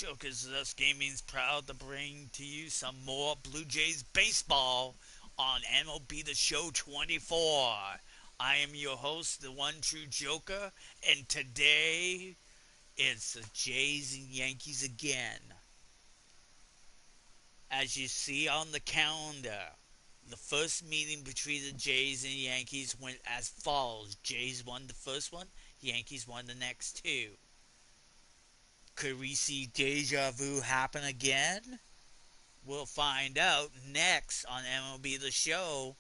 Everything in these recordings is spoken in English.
Jokers Us Gaming's proud to bring to you some more Blue Jays baseball on MLB The Show 24. I am your host, the one true Joker, and today it's the Jays and Yankees again. As you see on the calendar, the first meeting between the Jays and Yankees went as follows. Jays won the first one, Yankees won the next two. Could we see deja vu happen again? We'll find out next on MLB The Show.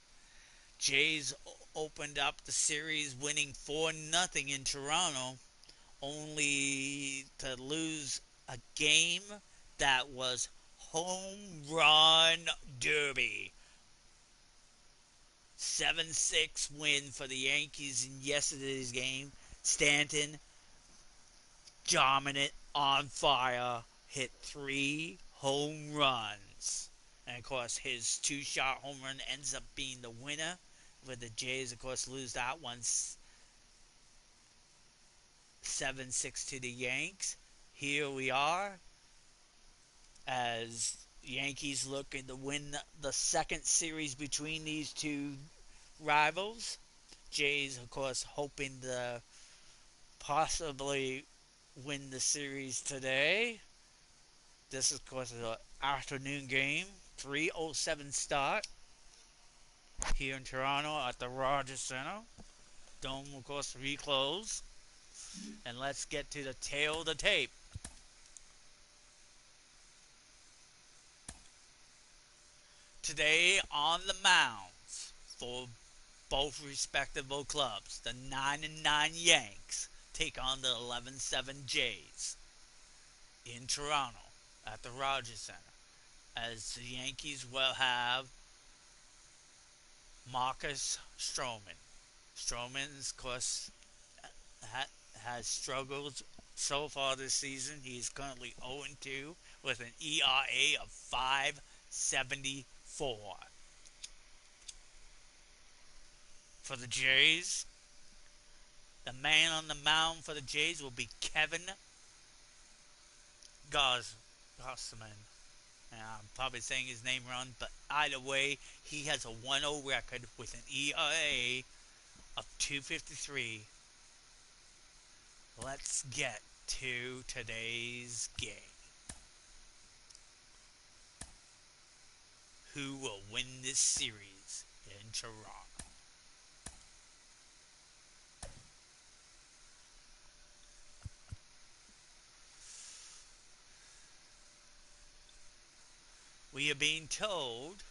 Jays opened up the series winning 4-0 in Toronto, only to lose a game that was home run derby. 7-6 win for the Yankees in yesterday's game. Stanton, dominant, on fire, hit 3 home runs. And of course, his two-shot home run ends up being the winner. With the Jays, of course, lose that one 7-6 to the Yanks. Here we are as Yankees looking to win the second series between these two rivals. Jays, of course, hoping to possibly win the series today. This, of course, is an afternoon game. 3:07 start here in Toronto at the Rogers Center. Dome, of course, reclosed. And let's get to the tail of the tape. Today on the mounds for both respective clubs, the 9-9 Yanks take on the 11-7 Jays in Toronto at the Rogers Center. As the Yankees will have Marcus Stroman. Stroman, of course, has struggled so far this season. He is currently 0-2 with an ERA of 5.74. For the Jays, the man on the mound for the Jays will be Kevin Gossman. I'm probably saying his name wrong, but either way, he has a 1-0 record with an ERA of 2.53. Let's get to today's game. Who will win this series in Toronto? We are being told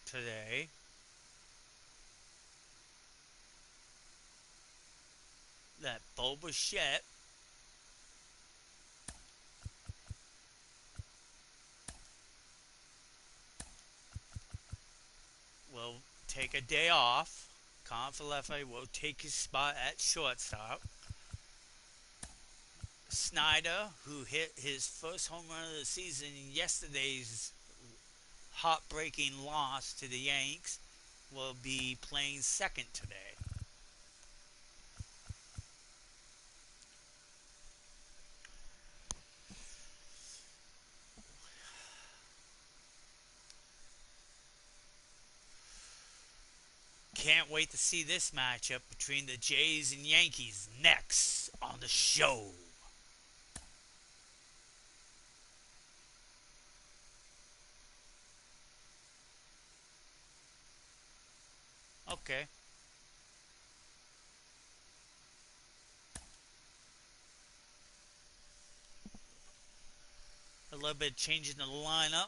today that Bo Bichette will take a day off. Confilefe will take his spot at shortstop. Snyder, who hit his first home run of the season in yesterday's heartbreaking loss to the Yanks, will be playing second today. Can't wait to see this matchup between the Jays and Yankees next on the show. Okay. A little bit changing the lineup.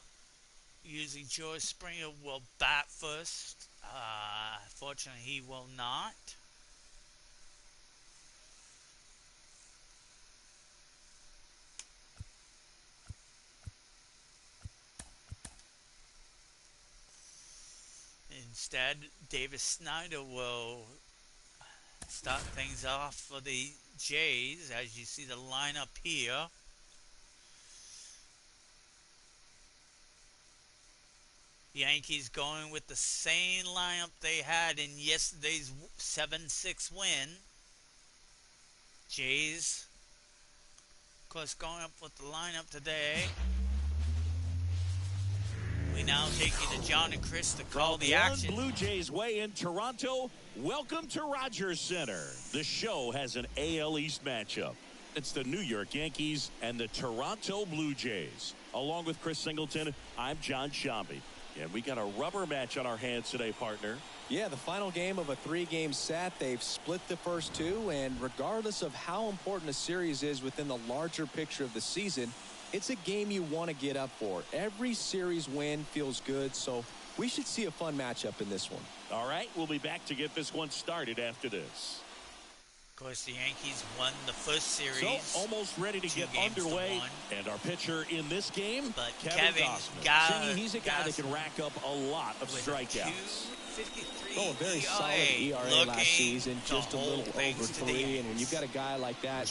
Usually George Springer will bat first. Fortunately, he will not. Instead, Davis Snyder will start things off for the Jays, as you see the lineup here. Yankees going with the same lineup they had in yesterday's 7-6 win. Jays, of course, going up with the lineup today. We now take you to John and Chris to call the action. Blue Jays way in Toronto. Welcome to Rogers Center. The show has an AL East matchup. It's the New York Yankees and the Toronto Blue Jays. Along with Chris Singleton, I'm John Shambi. And we got a rubber match on our hands today, partner. Yeah, the final game of a 3-game set. They've split the first two, and regardless of how important a series is within the larger picture of the season, it's a game you want to get up for. Every series win feels good, so we should see a fun matchup in this one. All right, we'll be back to get this one started after this. Of course, the Yankees won the first series. So, almost ready to get underway. And our pitcher in this game, but Kevin Gausman. He's a guy that can rack up a lot of strikeouts. A very solid ERA last season, just a little over 3. And when you've got a guy like that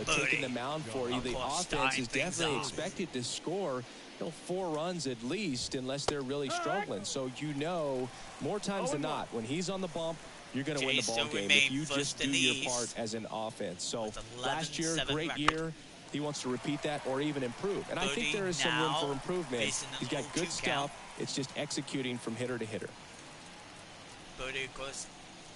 taking the mound for you, the offense is definitely expected to score 4 runs at least, unless they're really struggling. So more times than not, when he's on the bump, you're going to win the ball game if you just do your part as an offense. So last year, great year. He wants to repeat that or even improve. And I think there is some room for improvement. He's got good stuff. It's just executing from hitter to hitter. Bodie, of course,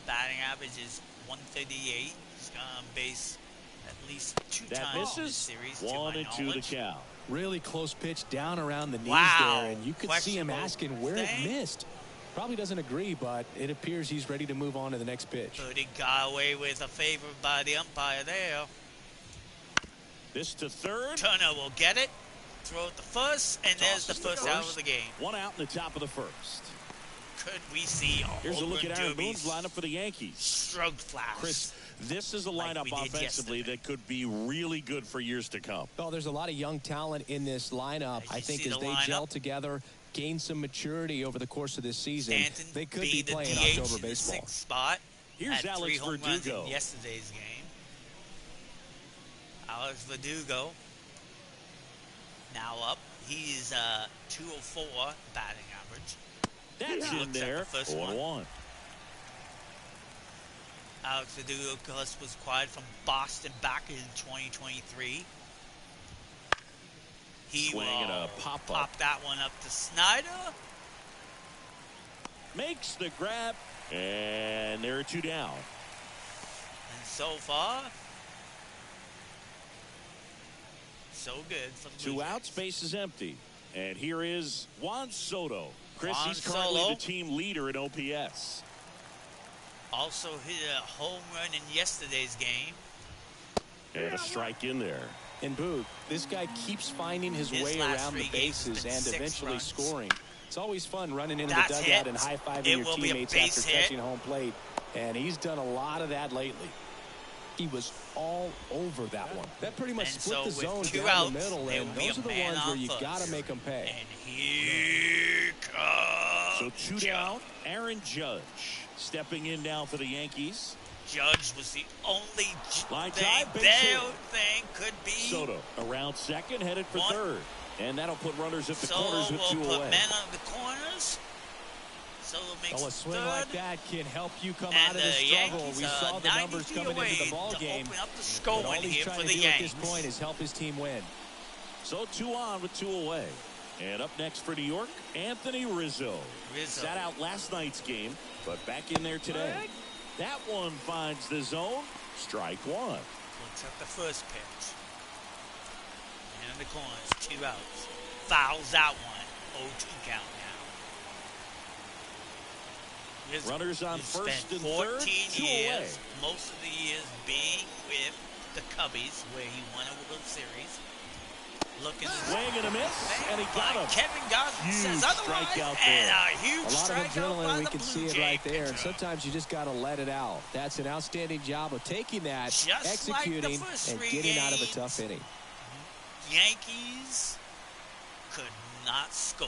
batting average is 138. He's gone on base at least 2 times in this series. 1-2 the count. Really close pitch down around the knees there, and you could see him asking where it missed. Probably doesn't agree, but it appears he's ready to move on to the next pitch. But he got away with a favor by the umpire there. This to third. Turner will get it. Throw it to first, and there's the first out of the game. 1 out in the top of the first. Could we see Here's a look at Aaron Boone's lineup for the Yankees. Shrug flash. Chris, this is a lineup offensively that could be really good for years to come. Well, there's a lot of young talent in this lineup. I think as they gel together, gain some maturity over the course of this season, they could be playing October baseball. Spot. Here's Alex Verdugo. In yesterday's game. Alex Verdugo now up. He's 204 batting average. That's in there. 1-1. Alex Verdugo, of course, was acquired from Boston back in 2023. He swinging a pop-up. Pop that one up to Snyder. Makes the grab, and there are 2 down. And so far, so good for the 2 outs, base is empty. And here is Juan Soto. Chris, he's currently the team leader in OPS. Also hit a home run in yesterday's game. And a strike in there. And Boog, this guy keeps finding his way around the bases and eventually scoring. It's always fun running into the dugout and high-fiving your teammates after catching home plate. And he's done a lot of that lately. He was all over that one. That pretty much split the zone down the middle, and those are the ones where you got to make them pay. And here comes So 2 down, Aaron Judge stepping in now for the Yankees. Judge was the only line thing could be. Soto around second, headed for third. And that'll put runners at the Solo corners with 2 will away. put men on the corners. Solo makes a swing third. Like that can help you come out of the struggle. Yankees, We saw the numbers coming into the ball game. But all he's trying to do at this point is help his team win. So 2 on with 2 away. And up next for New York, Anthony Rizzo. Sat out last night's game, but back in there today. That one finds the zone. Strike 1. Looks at the first pitch. And in the corners, 2 outs. Fouls that one. 0-2 count now. Runners on first and 14 third. 2 years, away. most of the years being with the Cubbies, where he won a World Series. Looking swing and a miss, and he got him. Kevin Gausman says otherwise, and a huge strikeout by we the can see it right there, and sometimes you just got to let it out. That's an outstanding job of taking that, executing, and getting out of a tough inning. Yankees could not score.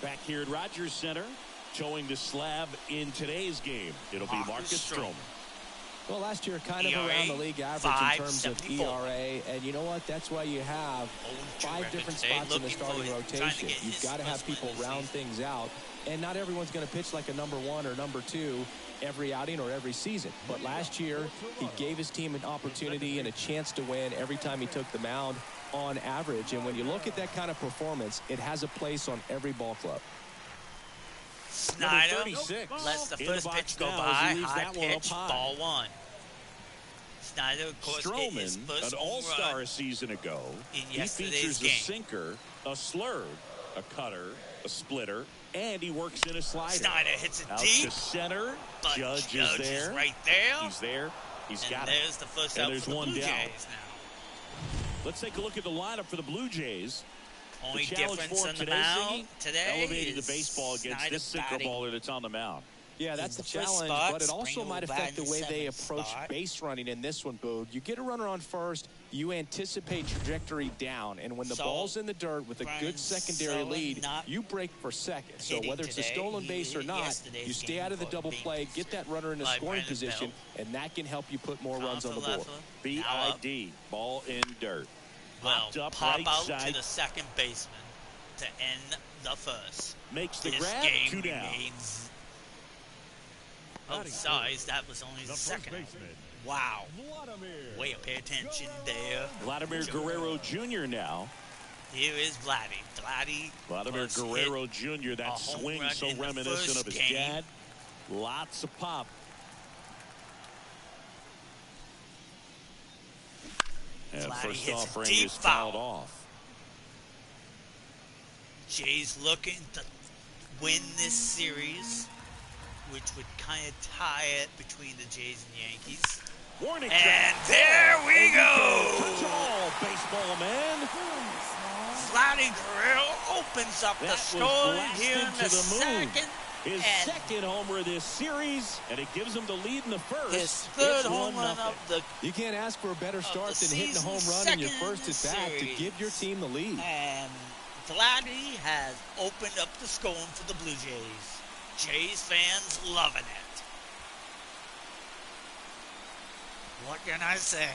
Back here at Rogers Center, towing the slab in today's game. It'll be Marcus Stroman. Well, last year kind of around the league average in terms of ERA, and you know what? That's why you have 5 different spots in the starting rotation. You've got to have people round things out. And not everyone's going to pitch like a number 1 or number 2 every outing or every season. But last year, he gave his team an opportunity and a chance to win every time he took the mound on average. And when you look at that kind of performance, it has a place on every ball club. Snyder lets the first pitch go by. High pitch, ball 1. Snyder, of course, hit his first an all-star a season ago. He features game. A sinker, a slurve, a cutter, a splitter, and he works in a slider. Snyder hits it out deep. To center. But Judge is there. Is right there. He's there. He's and got there's the first out for the Blue Jays now. Let's take a look at the lineup for the Blue Jays. Only the challenge difference for on today, the mound today elevating is the baseball against Snyder this sinker baller that's on the mound. Yeah, that's the challenge, but it also might affect the way they approach base running in this one, Boog. You get a runner on first, you anticipate trajectory down, and when the ball's in the dirt with a good secondary lead, you break for second. So whether it's a stolen base or not, you stay out of the double play, get that runner in a scoring position, and that can help you put more runs on the board. BID, ball in dirt. Well, pop out to the second baseman to end the first. Makes the grab, 2 down. Oh, sorry, that was only the second. Wow. Way to pay attention there. Vladimir Guerrero Jr. now. Here is Vladdy. Vladimir Guerrero Jr., that swing so reminiscent of his dad. Lots of pop. And first offering is fouled off. Jays looking to win this series, which would kind of tie it between the Jays and Yankees. Warning and there we go. Tall baseball man. Vladdy Guerrero opens up the score here in the second. His second homer of this series, and it gives him the lead in the first. His third home run of the You can't ask for a better start than hitting a home run in your first at bat to give your team the lead. And Vladdy has opened up the scoring for the Blue Jays. Jays fans loving it. What can I say?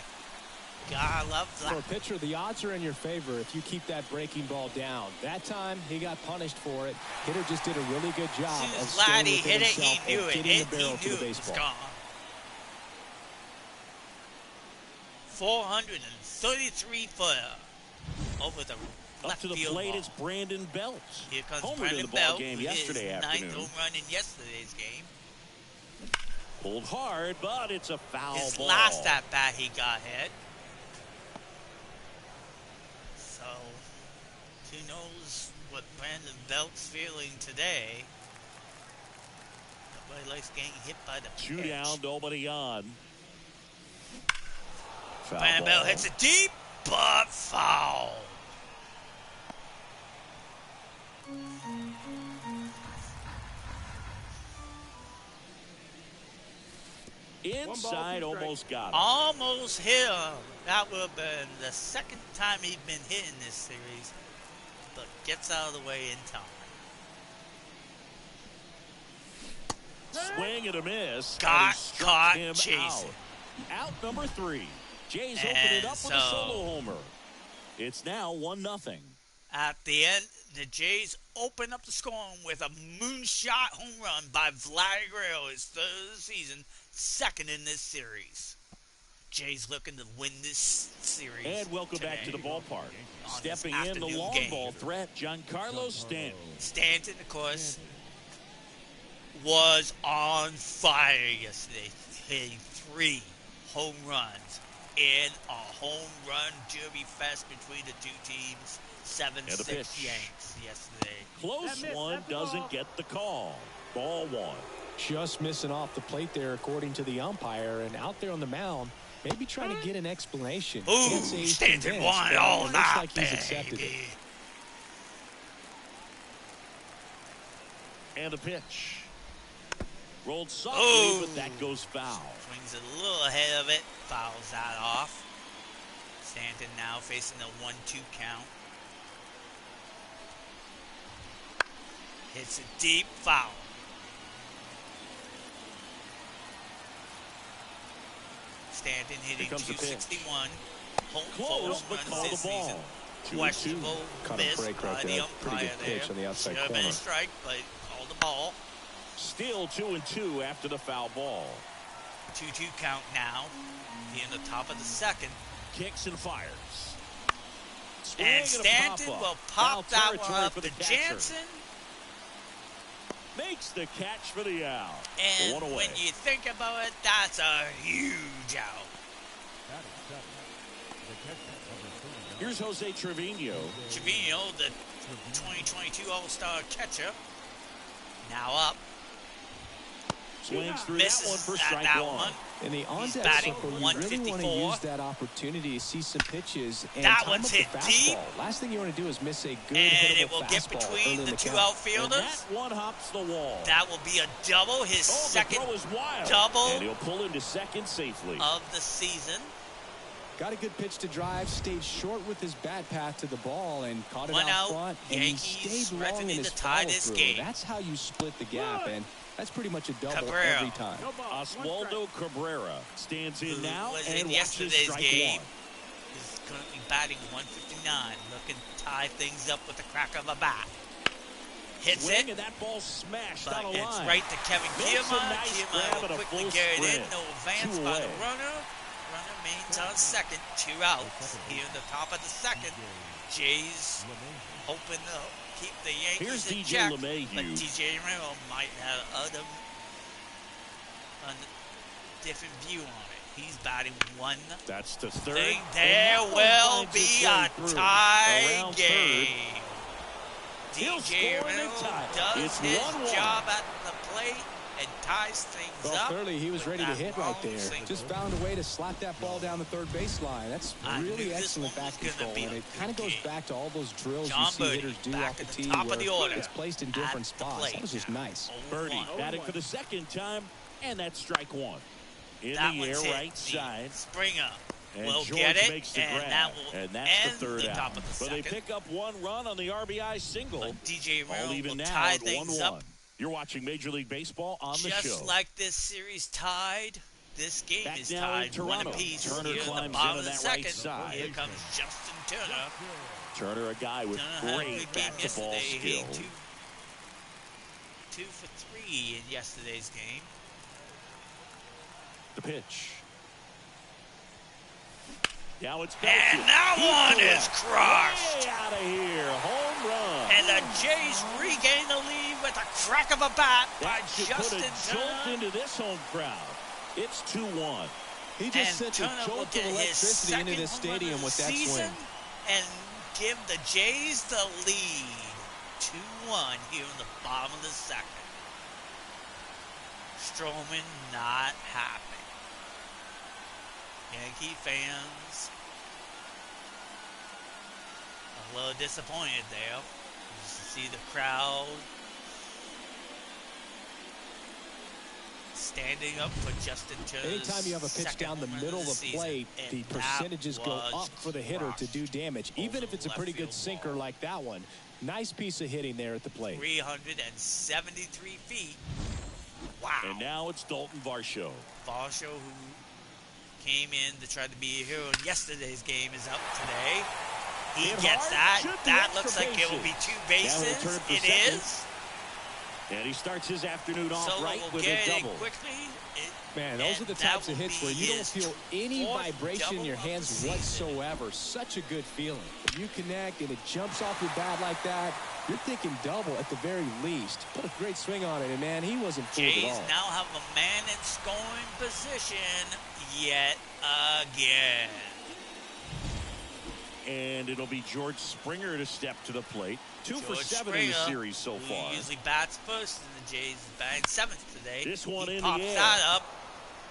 God, I love Vladdy. For a pitcher, the odds are in your favor if you keep that breaking ball down. That time, he got punished for it. Hitter just did a really good job of staying within himself and getting the barrel to the baseball. 433 footer over the up to the plate. It's Brandon Belt. Here comes homer Brandon in the ball game yesterday afternoon. Ninth home run in yesterday's game. Pulled hard, but it's a foul ball. His last at bat he got hit. So, who knows what Brandon Belt's feeling today? Nobody likes getting hit by the pitch. 2 down, nobody on. Brandon Belt hits it deep, but foul. Inside, almost got him. Almost hit him. That would have been the second time he'd been hit in this series, but gets out of the way in time. Swing and a miss. Got caught chasing. Out number 3. Jays open it up with a solo homer. It's now 1-0. At the end, the Jays open up the scoring with a moonshot home run by Vladdy Guerrero, his third of the season, second in this series. Jays looking to win this series. And welcome back to the ballpark. Stepping in the long ball threat, Giancarlo Stanton. Stanton, of course, was on fire yesterday, hitting 3 home runs in a home run derby fest between the two teams. 7-6 Yanks yesterday. Close one, doesn't get the call. Ball 1. Just missing off the plate there, according to the umpire, and out there on the mound, maybe trying to get an explanation. Ooh, Stanton won all night, like he's accepted it. And a pitch. Rolled softly, but that goes foul. Swings a little ahead of it, fouls that off. Stanton now facing the 1-2 count. Hits a deep foul. Stanton hitting 261. Close, but call the ball. Questionable miss by the umpire there. On the outside Should have been a corner. strike, but called the Ball. Still 2-2 after the foul ball. 2-2 count now. He in the top of the second. Kicks and fires. And Stanton will pop that one up to Jansen. Makes the catch for the out. And when you think about it, that's a huge out. Here's Jose Trevino. Trevino, the 2022 All-Star catcher. Now up. Swings through Misses that one for strike one. In the on-deck circle, you really want to use that opportunity to see some pitches and that time one's up hit the deep. fastball. Last thing you want to do is miss a good and it hittable will get fastball between the two count. outfielders. And that one hops the wall. That will be a double. His second the throw is wild. double and he'll pull into second safely. Of the season. Got a good pitch to drive, stayed short with his bat path to the ball, and caught it One out out, front. And he stayed long in his follow-through. That's how you split the gap, and that's pretty much a double every time. Oswaldo Cabrera stands in now was and in watches yesterday's strike game. one. He's currently batting 159, looking to tie things up with the crack of a bat. Hits Swing, it, and that ball smashed but on a it's line. right to Kevin Makes a Kiermaier. nice Kiermaier grab will and a quickly full get it in. sprint. No advance Two by the away. runner. Runner remains on second. 2 outs here in the top of the second. Jays hoping to keep the Yankees Here's in DJ check, LeMahieu. but DJ LeMahieu might have a different view on it. He's batting one. That's the third. There will be a tie game. DJ LeMahieu does his job at the plate and ties things up. Clearly he was ready to hit right there. Just found a way to slap that ball down the third baseline. That's really excellent bat control, and it kind of goes back to all those drills you see hitters do off the tee where it's placed in different spots. That was just nice. Birdie batting for the second time, and that's strike one. In the air, right side. Springer and will George get it, makes the and grab, that will and that's end the third the out. top of the But second. they pick up one run on the RBI single. But DJ All LeMahieu even will now tie at things 1-1. up. You're watching Major League Baseball on the show. Just like this series tied, this game Back is now in tied Toronto. 1 apiece. Turner Here in the climbs bottom in of the that second. right side. Here comes Justin Turner. Turner, a guy with great back-to-ball skill. 2 for 3 in yesterday's game. The pitch. Now it's and that one is crushed. Way out of here. Home run. And the Jays regain the lead with a crack of a bat by That should Justin put a Turner. jolt into this home crowd. It's 2-1. He just sent a Turner will jolt get of his electricity into second the stadium with that season swing. and give the Jays the lead. 2-1 here in the bottom of the second. Stroman not happy. Yankee fans a little disappointed there. Just to see the crowd standing up for Justin Turner. Anytime you have a pitch down the middle of the plate, the percentages go up for the hitter to do damage, even if it's a pretty good sinker like that one. Nice piece of hitting there at the plate. 373 feet. Wow. And now it's Dalton Varsho. Varsho, who came in to try to be a hero in yesterday's game, is up today. He gets that. That looks like it will be 2 bases. It is. And he starts his afternoon off Solo right will with get a it double. Quickly. Man, those are the types of hits where you don't feel any vibration in your hands whatsoever. Such a good feeling. When you connect and it jumps off your bat like that, you're thinking double at the very least. Put a great swing on it, and man, he wasn't fooled at all. Jays now have a man in scoring position yet again. And it'll be George Springer to step to the plate. 2 for 7 in the series so far. He usually bats first, and the Jays batting 7th today. This one he in pops the air. that up.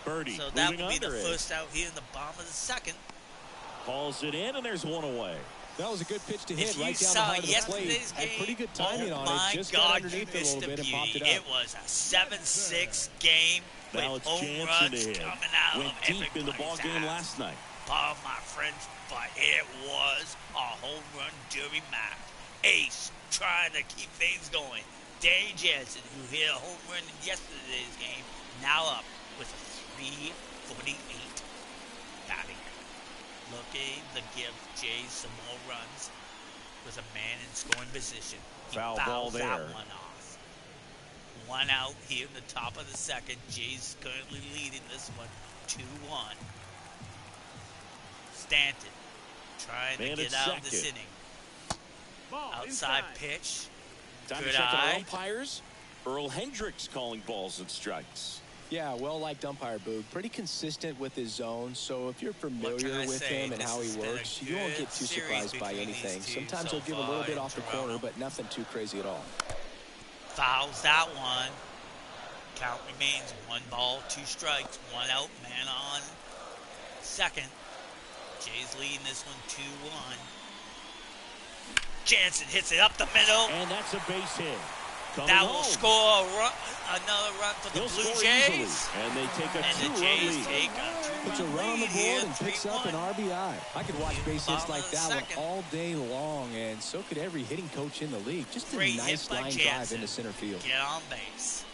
Birdie. So that moving will be the under it. first out here in the bottom of the second. Calls it in, and there's one away. That was a good pitch to hit right down the saw heart of the plate. yesterday's game, Had pretty good timing on it. Just God, got underneath it a little bit and popped it up. It was a 7-6 game Now with it's home Jansen runs to hit. coming out Went of deep in the ball everybody's game ass. last night. Oh, my friends, but it was a home run derby match. Ace trying to keep things going. Danny Jansen, who hit a home run in yesterday's game, now up with a 348 batting. Looking to give Jays some more runs with a man in scoring position. He Foul ball fouls that there. one off. One out here in the top of the second. Jays currently leading this one 2-1. Stanton trying to get out of this inning. Outside pitch. Time to check our umpires. Earl Hendricks calling balls and strikes. Yeah, well-liked umpire, Boog. Pretty consistent with his zone, so if you're familiar with him and how he works, you won't get too surprised by anything. Sometimes he'll give a little bit off the corner, but nothing too crazy at all. Fouls that one. Count remains 1 ball, 2 strikes, 1 out, man on second. Jays leading this one 2-1. Jansen hits it up the middle. And that's a base hit. That will score another run for the Blue Jays. And they take a 2-run lead. Puts a run on the board and picks up an RBI. I could watch base hits like that one all day long, and so could every hitting coach in the league. Just a nice line drive into center field. Get on base.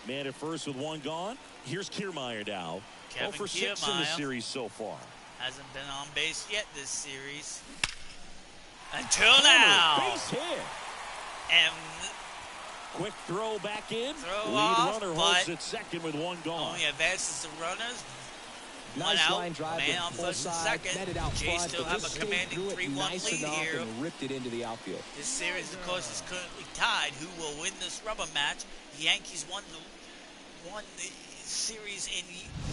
Man at first with 1 gone. Here's Kiermaier now. 0 for 6 in the series so far. Hasn't been on base yet this series. Until now. Base hit. And quick throw back in. Throw Lead off, runner holds at second with 1 gone. Only advances the runners. Nice 1 out. line drive, man on first and second. Jays still have a commanding 3-1 lead here. And ripped it into the outfield. This series, of course, is currently tied. Who will win this rubber match? The Yankees won the series in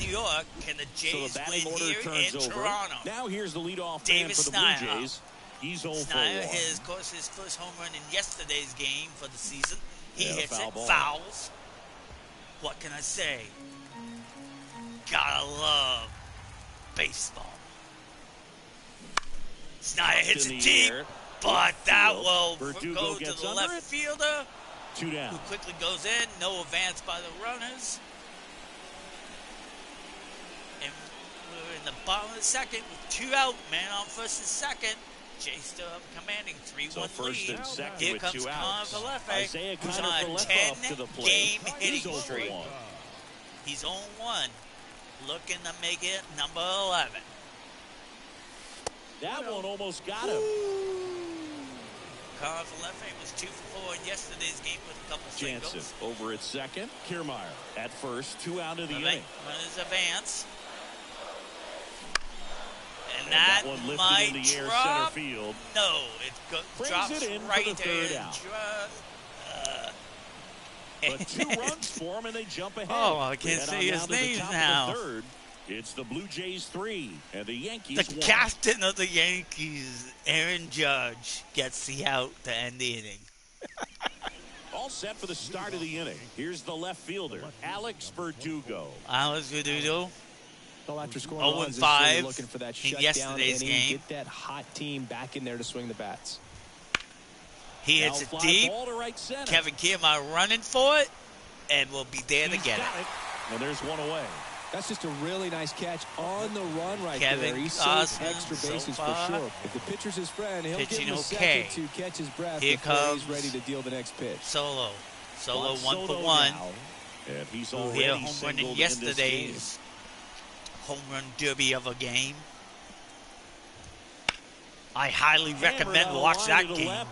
New York. Can the Jays win here in Toronto? Now here's the leadoff man for the Blue Jays. He's 0 for 1. Snyder, of course, his first home run in yesterday's game for the season. He hits it, ball. fouls. What can I say? Gotta love baseball. Snyder hits it deep, but that will go to the left fielder. 2 down. Who quickly goes in. No advance by the runners. And we're in the bottom of the second with 2 out. Man on first and second. Jays still have a commanding 3-1 lead. First and second Here with comes 2 outs. Convalesce, who's on a 10-game hitting streak. He's 0-1, looking to make it number 11. That one almost got him. Convalesce was 2 for 4 in yesterday's game with a couple singles. Jansen over at second. Kiermaier at first. 2 out of the inning. Runners advance. And that one lifted might in the air drop. center field. No, it drops it in right for the third out. But 2 runs for them, and they jump ahead. Oh, I can't say his name now. Third. It's the Blue Jays 3 and the Yankees 1. The captain of the Yankees, Aaron Judge, gets the out to end the inning. All set for the start of the inning. Here's the left fielder, Alex Verdugo. Alex Verdugo. Well, after scoring 0-5 looking for that in yesterday's game. Get that hot team back in there to swing the bats. He hits it deep. Right, Kevin Kiermaier running for it, and will be there to get it. And there's 1 away. That's just a really nice catch on the run right Kevin there. He saves extra bases for sure. If the pitcher's his friend, he'll give him a second to catch his breath before he's ready to deal the next pitch. Solo 1 for 1. And he's who hit a home run in yesterday's home run derby of a game. I highly recommend watch that game.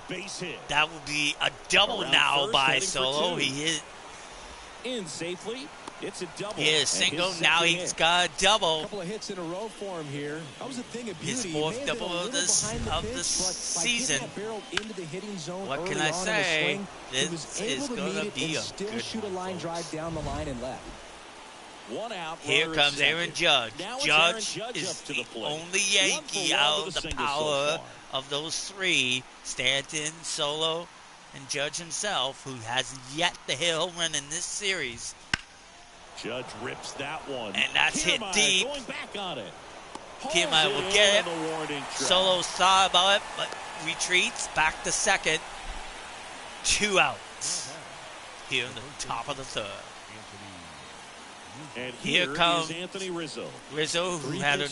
That would be a double now by Solo. He hit in safely. It's a double. He is single. Now he's got a double. A couple of hits in a row for him here. That was a thing of beauty. His 4th double of the season. What can I say? This is going to be a good shoot a line drive down the line and left. 1 out. Here comes Aaron Judge. Judge is the only Yankee out of the power of those 3, Stanton, Solo, and Judge himself, who hasn't yet to hit a home run in this series. Judge rips that one. And that's hit deep. Going back on it. Kiermaier will get it. Solo's thought about it, but retreats back to second. 2 outs. Here in the top of the 3rd. And here comes Anthony Rizzo. Rizzo, who had a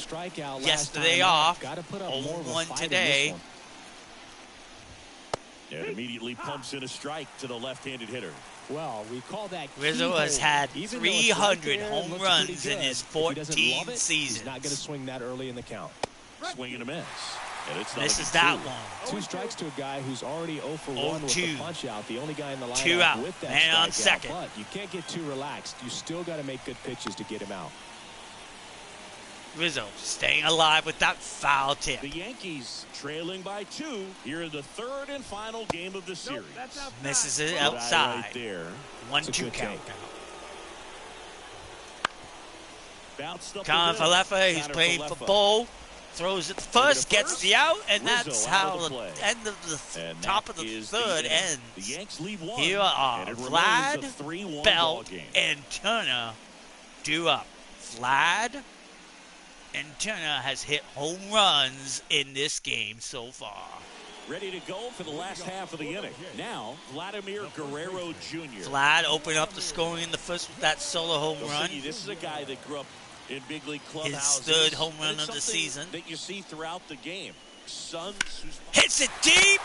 yesterday off, 0-1 today. And immediately pumps in a strike to the left-handed hitter. Well, we call that Rizzo has had 300 home runs in his 14 seasons. He's not going to swing that early in the count. Swing and a miss. And it's misses that one. 2 strikes to a guy who's already 0 for 1 with the punch out. The only guy in the lineup 2 out. with that Man on strikeout. second. But you can't get too relaxed. You still got to make good pitches to get him out. Rizzo staying alive with that foul tip. The Yankees trailing by 2 here in the 3rd and final game of the series. Misses it outside. Right there. 1-2 count. Con Falefa, he's playing for Bull. Throws it first, gets the out, and that's how the end of the top of the 3rd ends. The Yanks lead 1. Here are Vlad, Belt, and Turner due up. Vlad and Turner has hit home runs in this game so far. Ready to go for the last half of the inning. Now, Vladimir Guerrero Jr. Vlad opened up the scoring in the first with that solo home run. This is a guy that grew up in big league clubhouses. His 3rd home run of the season. That you see throughout the game. Hits it deep,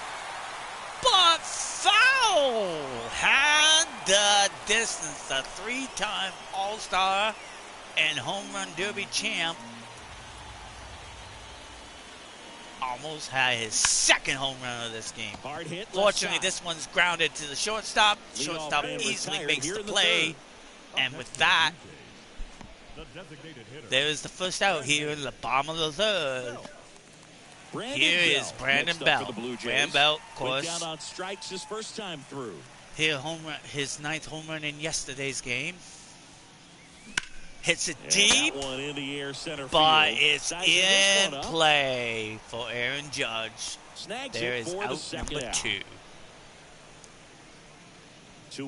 but foul. Had the distance. The 3-time All-Star and home run derby champ almost had his 2nd home run of this game. Hard hit. Fortunately, this one's grounded to the shortstop. Shortstop easily makes the play. And with that, there's the first out here in the bottom of the 3rd. Here is Brandon Belt. Brandon Belt, of course. Went down on strikes his first time through. Here, his 9th home run in yesterday's game. Hits it deep, that one in the air center but field. it's in play for Aaron Judge. There is out number 2.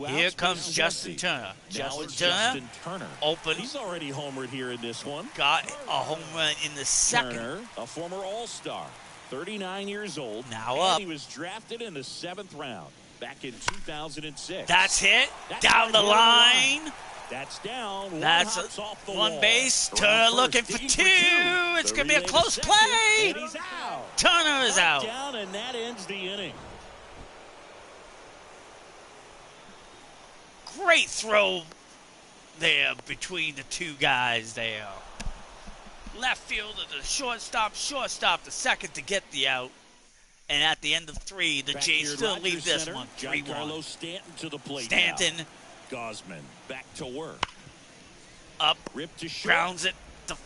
Here comes Justin Turner. Justin Turner open. He's already homered here in this one. Got a home run in the 2nd. Turner, a former All-Star, 39 years old. Now up. He was drafted in the 7th round back in 2006. That's hit. Down the line. That's down. That's off the one wall. base. Turner looking for 2. It's going to be a close play. And he's out. Turner is out. Down, and that ends the inning. Great throw there between the 2 guys there. Left fielder to the shortstop the 2nd to get the out. And at the end of 3, the Jays still lead this one 3-1. Stanton to the plate. Stanton. Now. Gosman back to work. Up. Rip to short. Grounds it to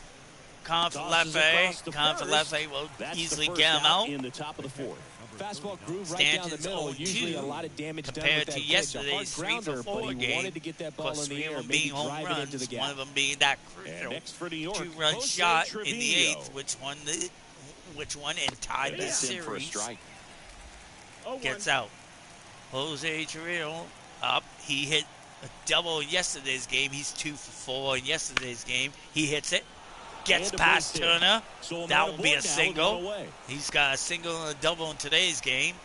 Confalefe. Confalefe will easily get him out. In the top of the 4th. Fastball groove right down the middle. Usually a lot of damage compared done with to that yesterday's 3 for 4 game. Wanted to get that ball in the air, of them being home runs, one of them being that crucial 2-run shot in the 8th, which won and tied the series. Gets out. Jose Trevino up. He hit a double in yesterday's game. He's 2 for 4 in yesterday's game. He hits it. Gets past Turner. That will be a single. He's got a single and a double in today's game.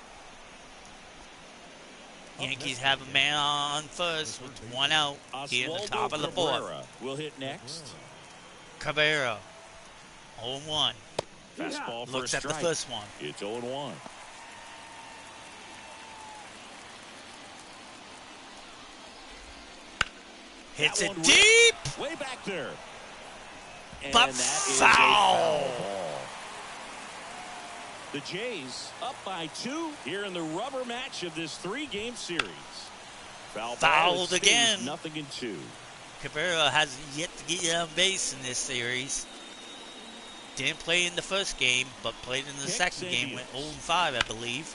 Yankees have a man on first with 1 out here in the top of the 4th. Will hit next. Cabrera, 0-1. Fastball for looks a at the strike. first one. It's 0-1. Hits it deep. Way back there. And But that foul. The Jays up by 2 here in the rubber match of this 3-game series. Fouled again. 0-2. Cabrera has yet to get on base in this series. Didn't play in the first game, but played in the second game. Went 0-5, I believe.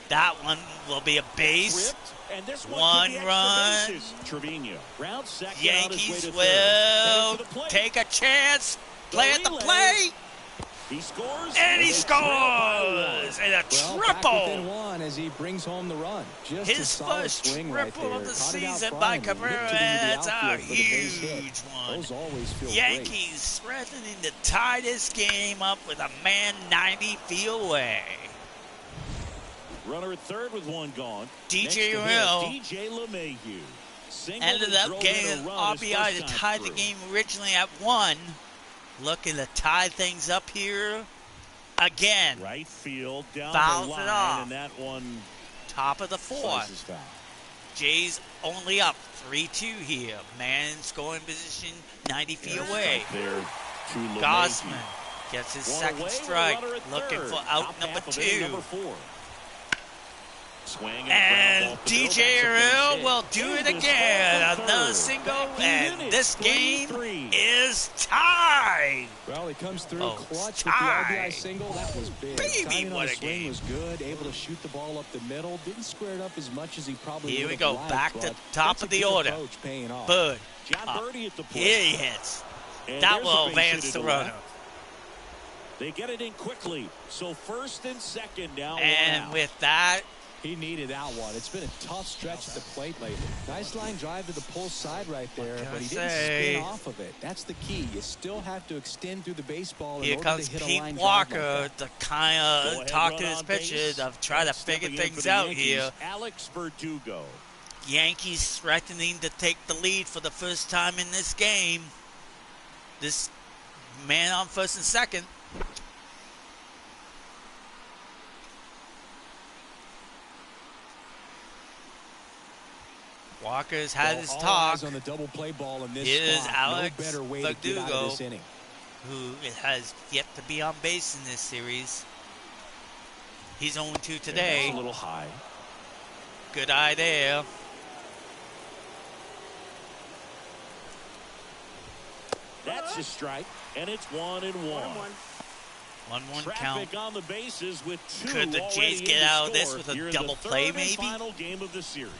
That one will be a base. And this 1 run. Trevino. Round second. Yankees will take a chance. Play at the plate. He scores. And he scores. And a triple. One as he brings home the run. Just his first triple of the season by Cabrera. That's a huge one. Yankees threatening to tie this game up with a man 90 feet away. Runner at third with 1 gone. DJ LeMahieu ended up getting an RBI to tie the game originally at 1. Looking to tie things up here again. Right field down Fouls the line, it off. and that one top of the 4th. Jays only up 3-2 here. Man in scoring position 90 feet away. There to Gosman Gets his second strike. Looking for out number 2. And DJ Ariel will do it again. Another single, and this game is tied. Well, it comes through clutch with the RBI single. That was big. Baby, what a swing game. was good. Able to shoot the ball up the middle. Didn't square it up as much as he probably Here would we have go. liked, Back to top of the order. Bird. Here he hits. That will advance Toronto. They get it in quickly. So first and second now. And with that, he needed that one. It's been a tough stretch at the plate lately. Nice line drive to the pull side right there, but he didn't spin off of it. That's the key. You still have to extend through the baseball in order to hit a line drive. Here comes Pete Walker to kind of talk to his pitcher to try to figure things out here. Alex Verdugo. Yankees threatening to take the lead for the first time in this game. This man on first and second. Walker's had his talk. On the double play ball in this Here's spot. Alex No better way Verdugo, to get out of this inning. Who has yet to be on base in this series. He's 0-2 today. A little high. Good eye there. That's a strike, and it's 1-1. 1-1 count. On the bases with 2. Could the Jays get out of this with a double play, maybe? Final game of the series.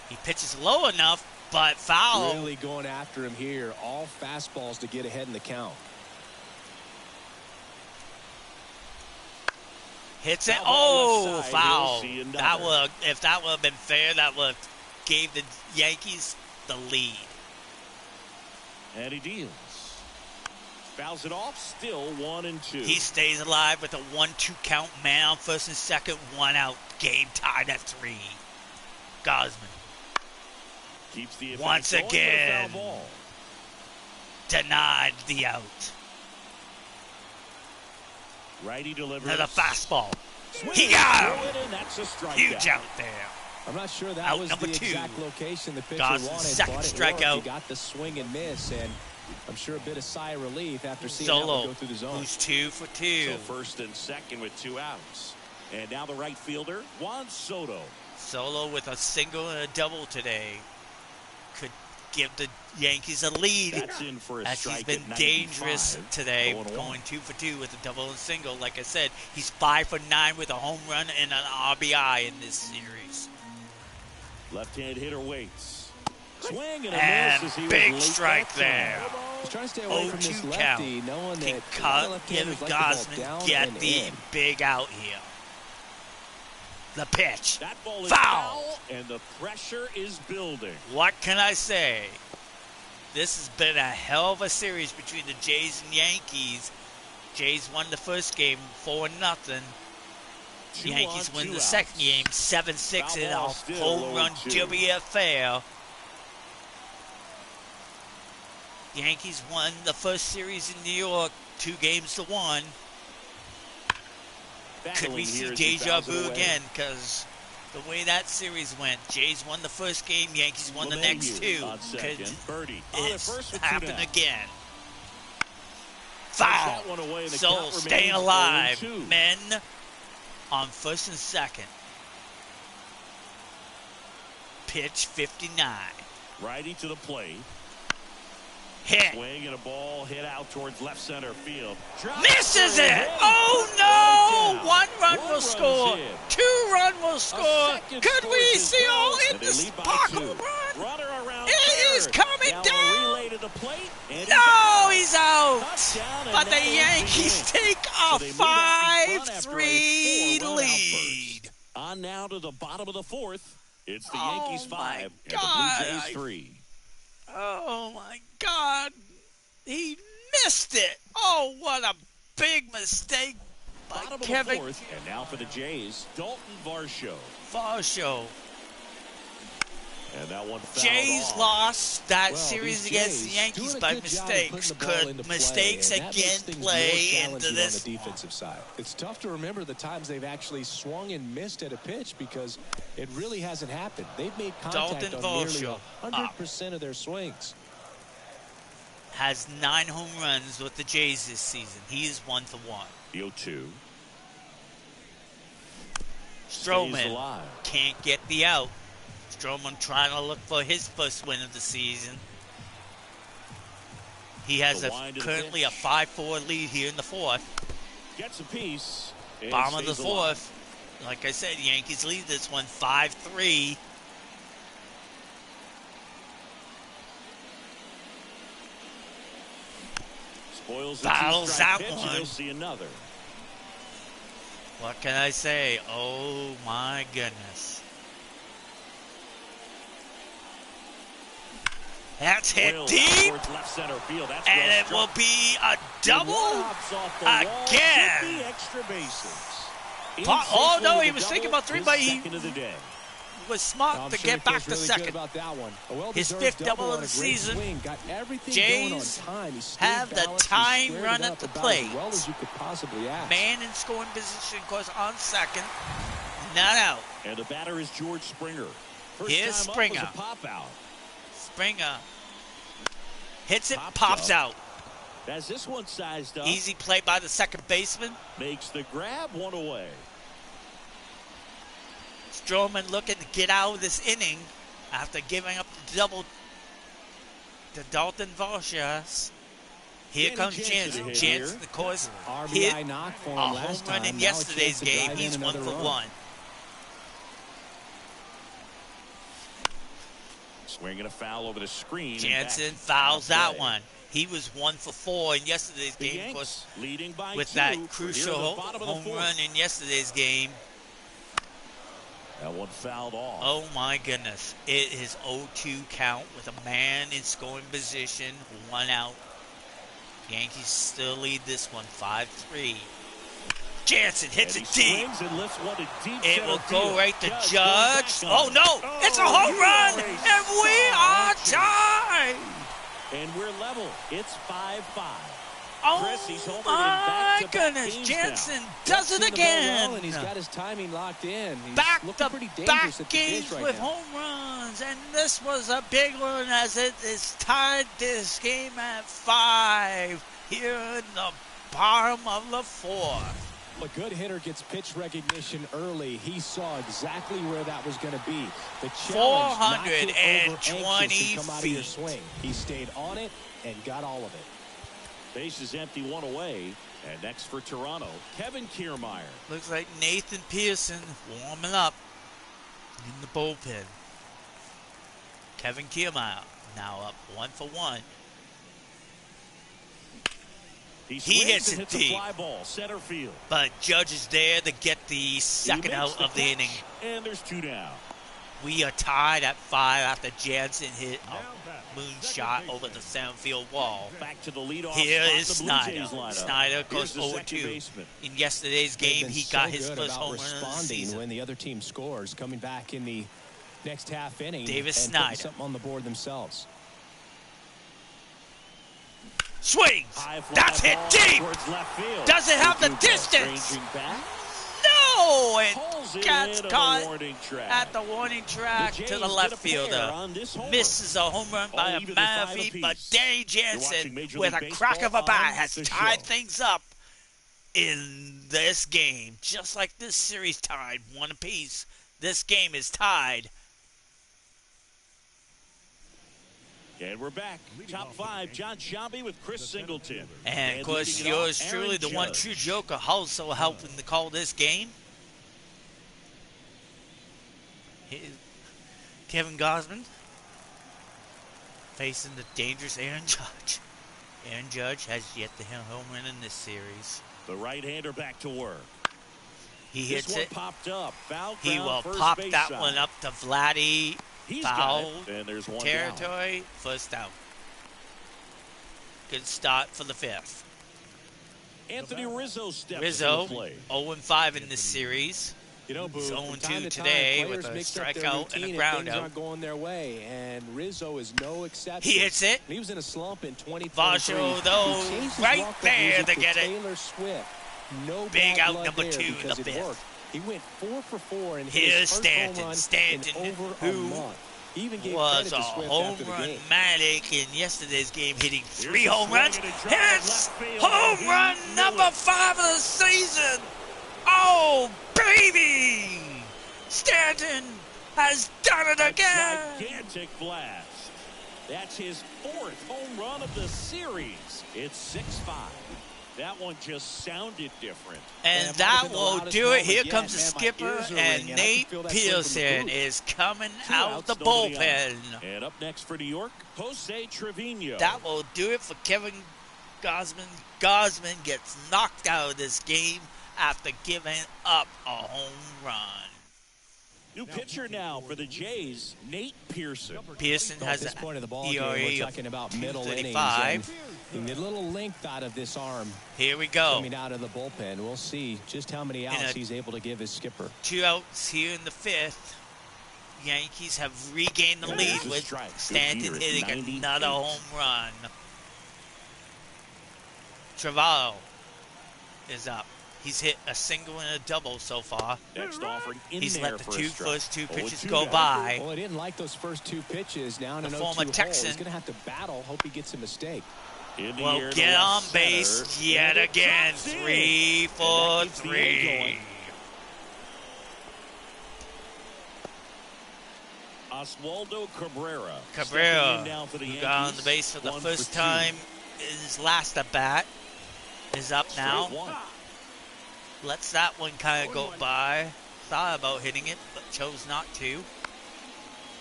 He pitches low enough, but foul. Really going after him here. All fastballs to get ahead in the count. Hits it. Oh, foul. That would, if that would have been fair, that would have gave the Yankees the lead. And he deals. Fouls it off, still 1-2. He stays alive with a 1-2 count. Man on first and second, 1 out. Game tied at 3. Gosman. Keeps the once again denied the out. Righty delivers. Another fastball. He got him. That's a strikeout. Huge out there. I'm not sure that out was number the 2. exact location the pitcher Gosman's wanted, second but strikeout. He got the swing and miss, and I'm sure a bit of sigh of relief after seeing Solo, that one go through the zone. who's 2 for 2. So first and second with 2 outs. And now the right fielder, Juan Soto. Solo with a single and a double today. Could give the Yankees a lead. That's in for a as strike he's been at dangerous 95, today, going 2 for 2 with a double and single. Like I said, he's 5 for 9 with a home run and an RBI in this series. Left-hand hitter waits. Swing and a and miss as he big was strike there. He's trying to stay away from this 0-2 lefty, count. knowing Can that cut, give Gosman get the big out here. The pitch. That ball is foul. And the pressure is building. What can I say? This has been a hell of a series between the Jays and Yankees. Jays won the first game 4-0. Yankees win the second game 7-6 in a home run derby affair. Yankees won the first series in New York 2-1. Could we see deja vu again? Because the way that series went, Jays won the first game, Yankees won the next 2. Could it happen again? Foul. So staying alive. Men on first and second. Pitch 59. Righty to the plate. Hit. Swing and a ball hit out towards left center field. Misses it. Oh no! 1 run will score. 2 run will score. Could we see all in the sparkle run? It is coming down. No, he's out. But the Yankees take a 5-3 lead. On now to the bottom of the 4th. It's the Yankees 5 and the Blue Jays 3. Oh my God. He missed it. Oh, what a big mistake by Kevin. And now for the Jays, Dalton Varsho. And that one Jays off. lost that series against the Yankees by mistakes. Could mistakes again play into this? On the defensive side. It's tough to remember the times they've actually swung and missed at a pitch because it really hasn't happened. They've made contact on nearly 100% of their swings. has 9 home runs with the Jays this season. He is 1 for 1. The 0-2. Stroman can't get the out. Stroman trying to look for his first win of the season. He has currently a 5-4 lead here in the 4th. Gets a piece. Bottom of the 4th. Like I said, Yankees lead this one 5-3. Battles that one. You'll see another. What can I say? Oh my goodness. That's hit deep, left center field. That's and it will be a double again. Extra bases. Oh no, he was thinking about 3, but he of the day. was smart to get back to second. About that one. His 5th double of the season. Jays have the tying run at the plate. As well as you could possibly ask. Man in scoring position, of course, on second. Not out. And the batter is George Springer. Here's Springer. Pop out. Springer hits it, pops out. As this one sized up. Easy play by the second baseman. Makes the grab, 1 away. Stroman looking to get out of this inning after giving up the double to Dalton Varsha. Here comes Jansen. Jansen, of course, hit a home run in yesterday's game. He's 1 for 1. Swinging a foul over the screen. Jansen fouls that one. He was 1 for 4 in yesterday's game, of course, with that crucial home run in yesterday's game. That one fouled off. Oh my goodness. It is 0-2 count with a man in scoring position, 1 out. Yankees still lead this one 5-3. Jansen hits it deep. It will go right to Judge. Oh no, it's a home run, and we are tied. And we're level. It's 5-5. Oh my goodness, Jansen does it again. And he's got his timing locked in. Back-to-back games with home runs, and this was a big one as it is tied this game at 5 here in the bottom of the 4th. A good hitter gets pitch recognition early. He saw exactly where that was going to be. The challenge 420 feet. Swing. He stayed on it and got all of it. Base is empty, 1 away. And next for Toronto, Kevin Kiermaier. Looks like Nathan Pearson warming up in the bullpen. Kevin Kiermaier now up 1 for 1. He hits it deep, center field. but Judge is there to get the second out of the inning. And there's 2 down. We are tied at 5 after Jansen hit a moonshot over the center field wall. Back to the leadoff. Here is Snyder. Snyder goes 0-2. In yesterday's game, he got his first home run of the season. When the other team scores, coming back in the next half inning Davis and Snyder. putting something on the board themselves. Swings. That's hit deep. Does it have the distance? No, it gets caught at the warning track to the left fielder. Misses a home run by a Murphy, but Danny Jansen, with a crack of a bat, has tied things up in this game. Just like this series tied 1 apiece, this game is tied. And we're back. Top 5, John Sciambi with Chris Singleton. And of course, yours truly, the one true Joker, also helping to call this game. Kevin Gausman facing the dangerous Aaron Judge. Aaron Judge has yet to hit a home run in this series. The right-hander back to work. He hits it. Popped up. Foul he will pop that one up to Vladdy. Foul and there's 1 territory. Down. First out. Good start for the 5th. Anthony Rizzo steps Rizzo 0-5 in this series. You know, He's 0-2 today with a strikeout and a ground out. Aren't going their way, and Rizzo is no exception. He hits it. He was in a slump in 2023. Varsho, though, right there to get it. Taylor Swift. No big out number 2 in the 5th. He went 4 for 4 and here's Stanton. Stanton, who He even gave was credit a to Swift home after the run game. manic in yesterday's game, hitting 3 Here's a home runs. swing and a drive Hits left field, home and run he number knew it. 5 of the season. Oh, baby! Stanton has done it A again. gigantic blast. That's his 4th home run of the series. It's 6-5. That one just sounded different. And that will do it. Here comes the skipper, and Nate Pearson is coming out the bullpen. And up next for New York, Jose Trevino. That will do it for Kevin Gausman. Gausman gets knocked out of this game after giving up a home run. New pitcher now for the Jays, Nate Pearson. Pearson has At this point of the ball game, ERA we're talking about middle innings. 2.35. And a little length out of this arm Here we go. coming out of the bullpen. We'll see just how many outs he's able to give his skipper. 2 outs here in the 5th. Yankees have regained the lead with Stanton hitting another home run. Travalo is up. He's hit a single and a double so far. Next offering in He's there let the for a strike. first 2 pitches 0-2 go now. by. Well, he didn't like those first 2 pitches. Now in an The 0-2 former hole, Texan. he's going to have to battle. Hope he gets a mistake. In the Well, air to get left on center. base yet And it again. drops in. 3 for And that keeps the inning 3. going. Oswaldo Cabrera. stepping in now for the who got on the Yankees. base for the 1 first for 2. time in his last at bat, is up now. Straight 1. Lets that one kind of go by. Thought about hitting it, but chose not to.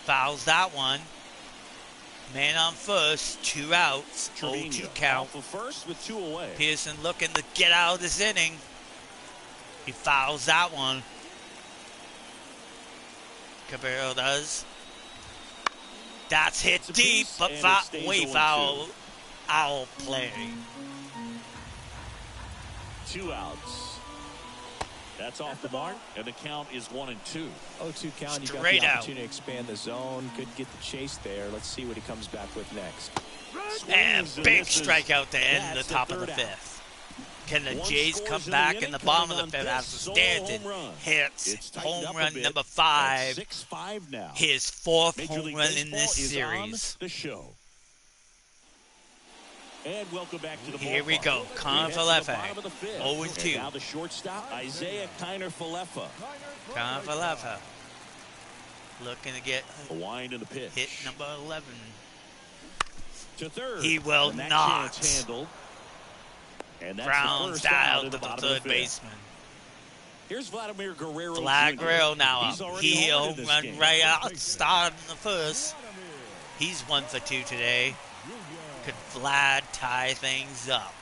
Fouls that one. Man on first, 2 outs, 0-2 count. Off of first with 2 away. Pearson looking to get out of this inning. He fouls that one. Caballero does. That's hit It's a deep, piece, but and it stays way 0-2. foul play. 2 outs. That's off the mark, and the count is 1-2. 0-2 count. You got Straight the out. opportunity to expand the zone. Couldn't get the chase there. Let's see what he comes back with next. And Swings and big misses. strikeout to end the That's the top of the third out. 5th. Can the One Jays scores come in the back inning, in the bottom of coming the on 5th this after solo Stanton home run. hits It's tightened home up a run bit. number At 5, 6-5 now. his 4th Major home League run in Baseball this is series. on the show. And welcome back to the Here we ballpark. go. We Con head to the Falefa, bottom of the 5th. 0-2. And now the shortstop, Isaiah Kiner-Falefa. Con Falefa looking to get A wind in the pitch. hit number 11. To third. He will And that not. chance handled. And that's the Grounds first that out out in to the the bottom of third the 5th. baseman. Here's Vladimir Guerrero Vlad Jr. Guerrero now He's up. already He homered in home this run game. right out, started in the first. He's 1 for 2 today. Could Vlad tie things up?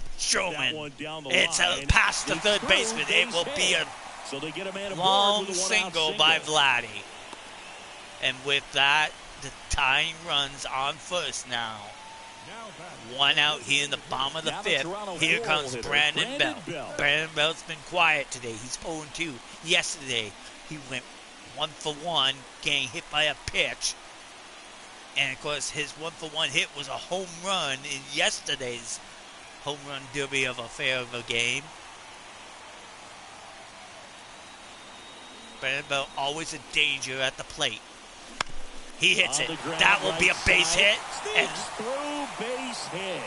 That Strowman. one down the It's a line. pass to It's third through baseman. It base will be hit. a So they get a man aboard long with a one-out single by Vladdy. And with that, the tying runs on first now. 1 out here in the bottom of the Now the 5th. Toronto Here four comes hitter, Brandon Bell. Brandon Bell. Brandon Bell's been quiet today. He's 0-2. Yesterday, he went 1 for 1, getting hit by a pitch. And of course, his 1 for 1 hit was a home run in yesterday's home run derby of a fair of a game. Brandon Bell always a danger at the plate. He hits it. That will be a base hit.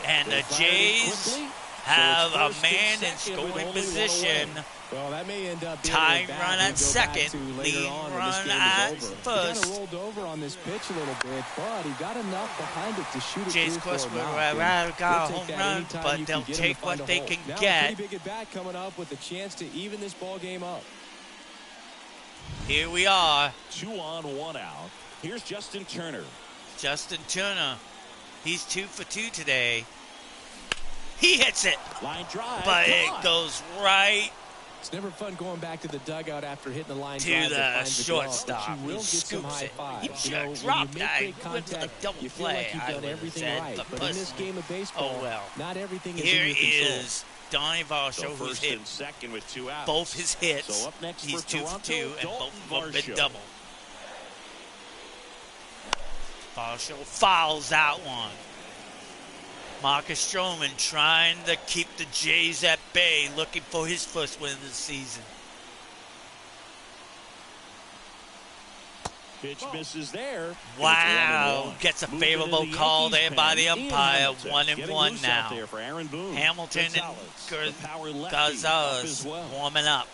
And the Jays have a man in scoring position. Well, that may end up being Tying a run at second, leading run at first. He kind of rolled over on this pitch a little bit, but he got enough behind it to shoot it Jays, of through course, for will a got a We'll home take that run, anytime but you they'll can get him to take what find a they hole. can Now get. a pretty big at bat coming up with a chance to even this ball game up. Here we are. 2 on, 1 out. Here's Justin Turner. Justin Turner. He's 2 for 2 today. He hits it, Line drive. but Come it on. goes right It's never fun going back to the dugout after hitting the line to drive that the finds the glove, shortstop. but you will He get some scoops high it. fives. He You should know, have when you dropped make that. great He went for the contact, double you feel play, like you've I done would have everything said, right. but But in this personally, game of baseball, oh well. not everything is Here in your control. is Donnie So Varsho, who's first hit and second with 2 outs. both his hits. So up next He's for 2 for Toronto, 2, and Dalton both of them been Varsho. double. Varsho fouls that one. Marcus Stroman trying to keep the Jays at bay, looking for his first win of the season. Pitch misses there. Wow, gets a favorable call there by the umpire. 1-1 now. Hamilton and Gonzalez warming up.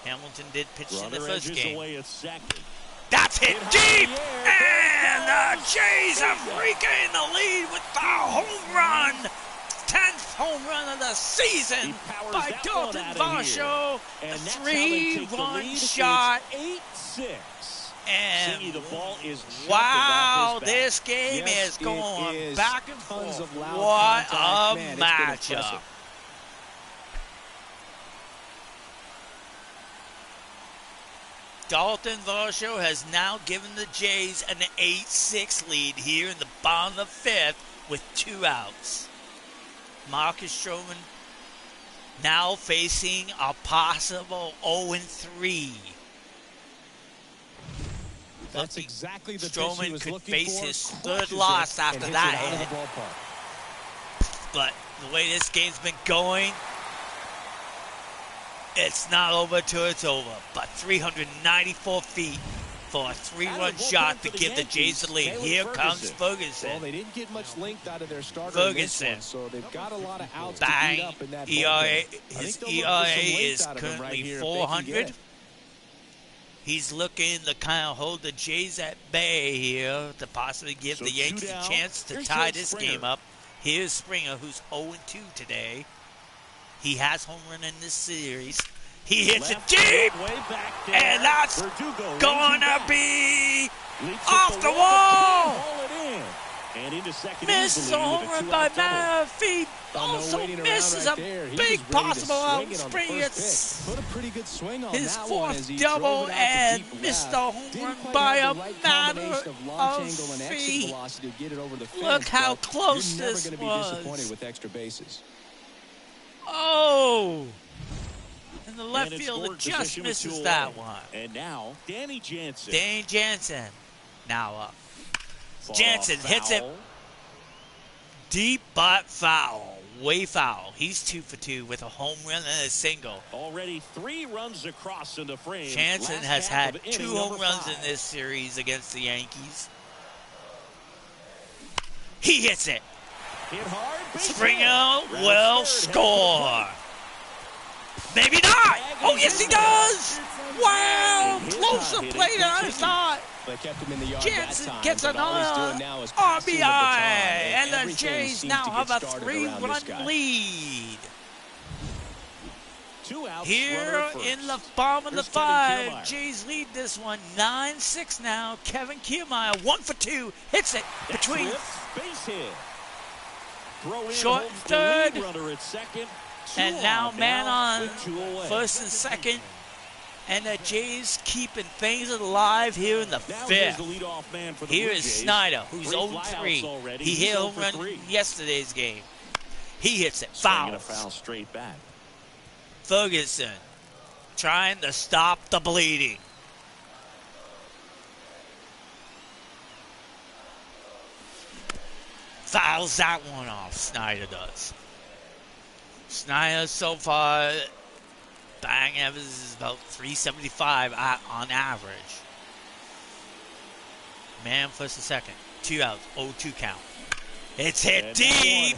Hamilton did pitch in the first game. That's hit deep, and the Jays have regained the lead with the home run. 10th home run of the season by Dalton Varsho. A 3-run shot. 8-6. And the ball is wow, this game is going back and forth. What a matchup. Dalton Varsho has now given the Jays an 8-6 lead here in the bottom of the 5th with 2 outs. Marcus Stroman now facing a possible 0-3. That's exactly the Stroman he was could looking face for. his 3rd loss after that hit. But the way this game's been going, it's not over till it's over. But 394 feet for a 3-run shot to give the Jays the lead. Here comes Ferguson. Well, they didn't get much length out of their starter Ferguson. So they've got a lot of outs Bang. to beat up in that ERA, bullpen. his ERA is currently 400. He's looking to kind of hold the Jays at bay here to possibly give the Yankees a chance to tie this game up. Here's Springer, who's 0-2 today. He has home run in this series. He hits it deep, and that's gonna be off the wall. Misses a home run by Murphy. Also misses a big possible out. Springer gets his 4th double and missed a home run by a matter of feet. Look how close this was. Oh! And the left fielder just misses that one. And now, Danny Jansen. Danny Jansen now up. Jansen hits it deep but foul. Way foul. He's 2 for 2 with a home run and a single. Already 3 runs across in the frame. Jansen has had 2 home runs in this series against the Yankees. He hits it. Hit hard. Springer will score. Maybe not. Oh, yes, he does. Wow. Closer play than I thought. Jansen gets another RBI, and the Jays now have a 3-run lead. Here in the bottom of the 5, Jays lead this one 9-6 now. Kevin Kiermaier 1 for 2, hits it between short and 3rd, and now man on 1st and 2nd. And the Jays keeping things alive here in the 5th. Here is Snyder, who's 0-3. He hit a home run in yesterday's game. He hits it. Foul. Straight back. Ferguson trying to stop the bleeding. Fouls that one off, Snyder does. Snyder so far, batting average is about 375 on average. Man first and second. 2 outs, 0-2 count. It's hit deep.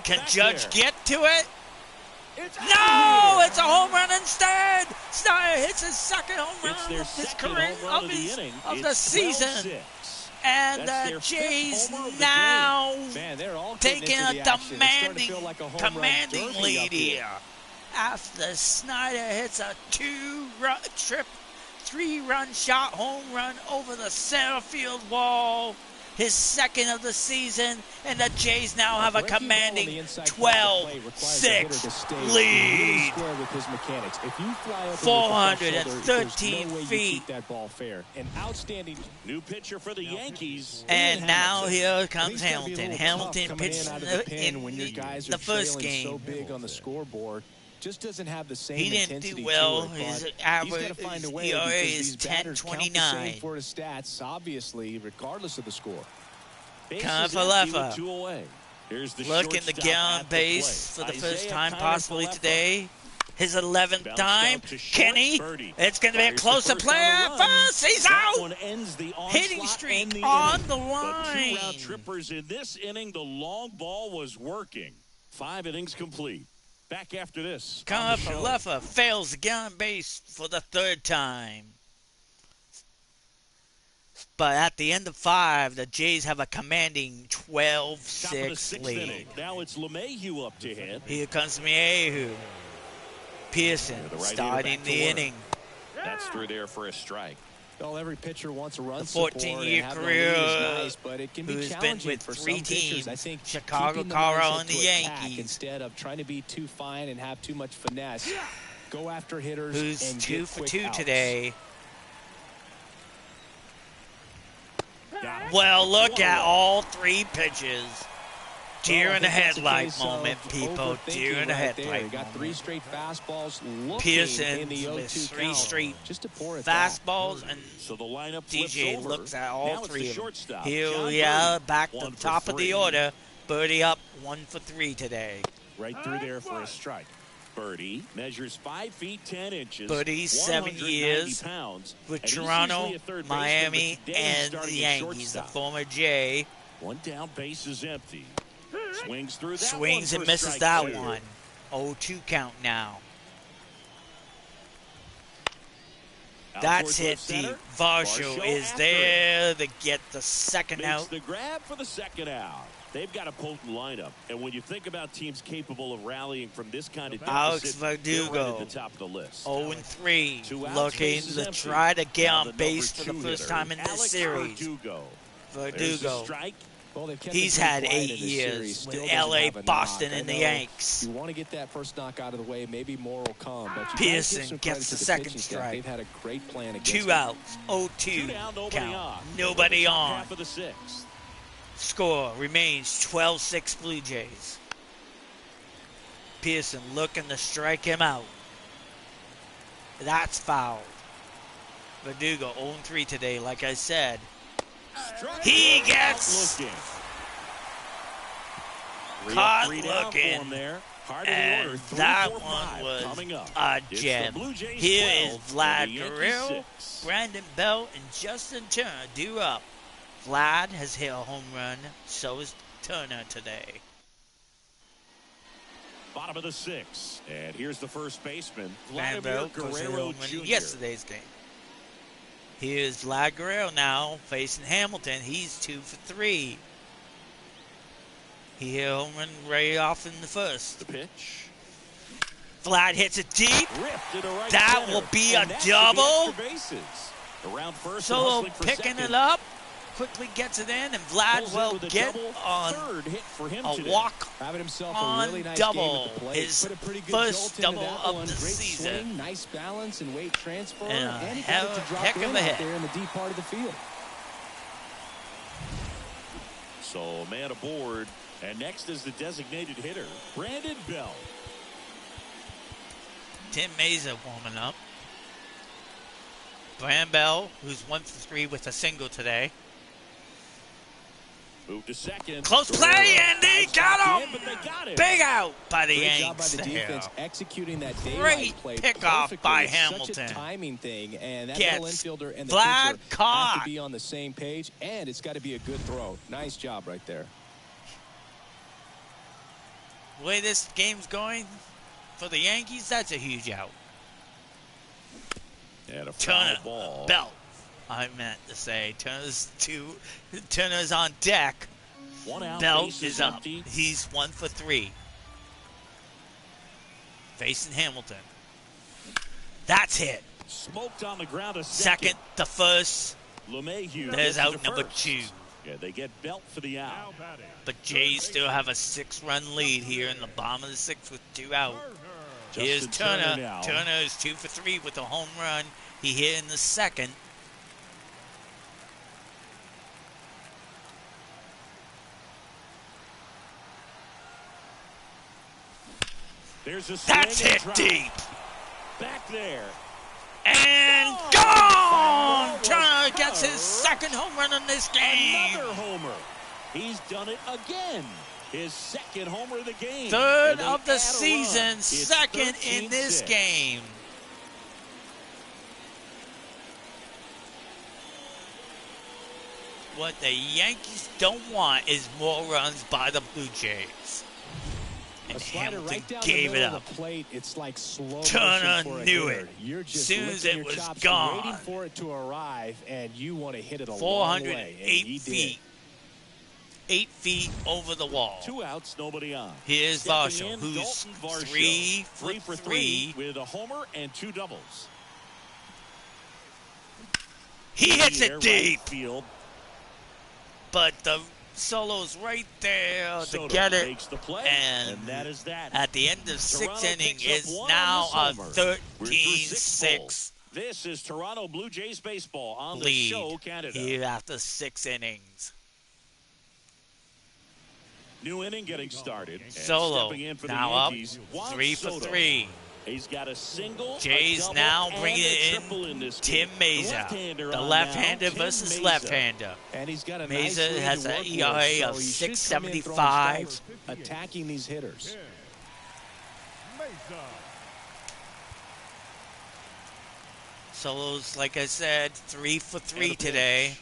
Can Judge get to it? No, it's a home run instead. Snyder hits his 2nd home run of his career of the season. And the Jays now taking a commanding lead here. After Snyder hits a 3-run shot home run over the center field wall, his 2nd of the season, and the Jays now have a commanding 12-6 lead. 413 feet. An outstanding new pitcher for the Yankees. And now here comes Hamilton. Hamilton pitched in the first game. So big on the scoreboard. Just doesn't have the same he didn't do well. His average ERA is 10.29. For his stats, obviously, regardless of the score. Kanafalefa looking to get on base for the first time possibly today. His 11th Bounced time. out to short. Kenny, Birdie. it's going to be a Fires the closer first play on the at run. first. He's That out. one ends the Hitting onslaught streak and the on inning. the But line. 2 round trippers in this inning. The long ball was working. 5 innings complete. Back after this. Coming up from Leffa, fails to get on base for the 3rd time. But at the end of 5, the Jays have a commanding 12-6 lead. Inning. Now it's LeMahieu up to hit. Here comes Mayhew. Pearson starting the inning. That's through there for a strike. Well, every pitcher wants a run The support. 14-year and career, nice, but it can be who's been challenging with for 3 some pitchers. teams, I think Chicago, keeping the Colorado, mindset and the to attack Yankees. instead of trying to be too fine and have too much finesse. Go after hitters Who's and 2 get for quick 2 outs. today. Well, look at all 3 pitches. Deer in the headlight moment, people. Deer in the headlight Got 3 straight fastballs. Pearson in the 0-2 with 3 count. straight Just to pour it fastballs, and so the lineup DJ over. looks at all now 3 of them. Shortstop, Here we John are, Birdie, back to 1 the for top of 3. the order. Birdie up 1 for 3 today. Right through there for a strike. Birdie measures 5 feet 10 inches. Birdie, 7 years pounds, with and Toronto, he's usually a third Miami, baseman, but today he's and starting the at Yankees. The shortstop. former J One down, base is empty. Swings through that swings one and for misses strike that 2. one. 0-2 count now. Out That's towards hit left center. deep. Varsho is after there to get the second Makes out. the grab for the second out. They've got a potent lineup, and when you think about teams capable of rallying from this kind of Alex deficit, they're Verdugo, right at the top of the list. 0-3, 2 outs, looking bases to empty. try to get Now on the base number for the 2 first hitter, time in this Alex series. Verdugo. There's a Verdugo. strike. Well, they've kept He's it pretty had quiet 8 in this years series. with Still doesn't LA, have a Boston, knock. and the I know Yanks. You want to get that first knock out of the way. Maybe more will come. But you gotta give Pearson some gets credit the to second pitching staff. strike. They've had a great plan against 2 them. outs, 0-2 down, nobody count. on. Nobody Top on. half of the 6th. Score remains 12-6 Blue Jays. Pearson looking to strike him out. That's fouled. Verdugo 0-3 today, like I said. He gets Looking. caught Three down for him looking. there. Heart of the And order, 3, that 4, one 5 was coming up. a It's the gem. Blue Jays Here 12 is and the Vlad Yankees Guerrero, 6. Brandon Belt, and Justin Turner due up. Vlad has hit a home run. So is Turner today. Bottom of the 6th. And here's the first baseman, Brandon Vladimir Belt goes hit a Guerrero home run Jr. in yesterday's game. Here's Vlad Guerrero now facing Hamilton. He's 2 for 3. He hit a home run right off in the first. The pitch. Vlad hits it deep. Ripped to the right That center. will be a And that should be double. extra bases. Around first and So hustling for picking second. it up, quickly gets it in, and Vlad Pulls it will with a get double. on Third hit for him a today. walk Having himself on a really nice double. game at the plate. His Put a pretty good first jolt into double that of one. the Great season. Swing, nice balance and weight transfer, And a he got it to drop heck of in a out hit. there in the deep part of the field. So man aboard. And next is the designated hitter, Brandon Belt. Tim Mesa warming up. Brandon Bell, who's 1 for 3 with a single today. Moved to second. Close play, and they got him! But they got it. Big out by the Great job by Yanks the there. defense executing that Great daylight play pickoff perfectly. by It's Hamilton. Such a timing thing, and that Gets middle infielder and the Vlad pitcher have caught. to be on the same page, and it's got to be a good throw. Nice job right there. The way this game's going for the Yankees, that's a huge out. And a foul Turner, ball. Belt, I meant to say. Turner's on deck. One out, Belt base is up. empty. He's 1 for 3. Facing Hamilton. That's hit. Smoked on the ground a Second to first. LeMahieu. There's gets to out number first. 2. Yeah, they get Belt for the out. But Jays still have a 6-run lead here in the bottom of the 6th with 2 out. Here's Justin Turner. now. Turner is 2 for 3 with a home run. He hit in the second. There's a swing That's and hit drop. deep. Back there. And gone! Turner gets his second home run in this game. Another homer. He's done it again. His second homer of the game. Third of the season, second in this game. What the Yankees don't want is more runs by the Blue Jays. And Hamilton gave it up. It's like slow Turner knew it. You're just soon as it was gone. Waiting for it to arrive, and you want to hit it a long way. 408 feet. 8 feet over the wall. 2 outs, nobody on. Here's Varsho, who's 3 for 3 with a homer and 2 doubles. He hits it deep. Right field. But the Solo's right there Soto to get it. Makes the play, and that is that. At the end of 6 Toronto innings, picks it's up now a one on this homer. We're through 13-6 This is Toronto Blue Jays baseball on the lead show, Canada. here after 6 innings. New inning getting started. Solo stepping in for now the up Yankees, 3 for Soto. 3. He's got a single, Jays a double, now and bringing a in triple in this Tim game. Meza, the on left-hander now, Tim versus Meza. left-hander. And he's got a Meza nice has an lead to ERA work with, of so he should come in throwing 6.75. strikes, attacking these hitters. Solo's, like I said, 3 for 3 today.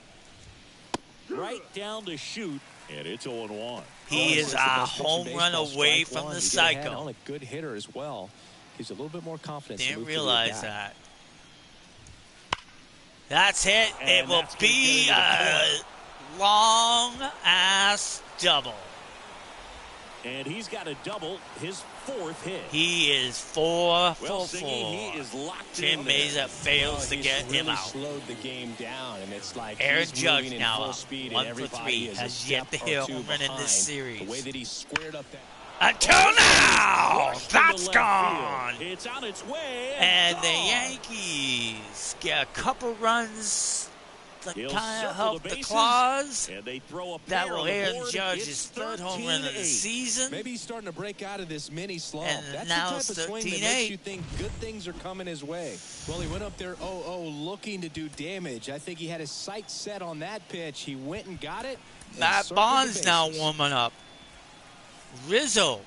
Right down to shoot, and it's 0-1. He is a home run away from the cycle. On a good hitter as well. Gives a little bit more confidence. Didn't realize that. That's hit. And it will be a long-ass double. And he's got a double, his 4th hit. He is 4 for 4. He is locked Tim in there. Meza fails to get him out. Slowed the game down, and it's like Aaron he's Judge moving in now full up, speed, 1 and for everybody 3, is a has yet to step hit or a two home run in behind. this series. The way that he squared up that. Until now, Rushed that's into left gone. field. It's on its way. And gone. the Yankees get a couple runs that He'll kind of circle help the the bases, clause. and they throw a That pair will on the Aaron board. Judge's It's third home run of the 13-8. season. Maybe he's starting to break out of this mini slump. And That's now the it's type of swing that 13-8. makes you think good things are coming his way. Well, he went up there 0-0 looking to do damage. I think he had his sights set on that pitch. He went and got it. Matt Bonds now warming up. Rizzo.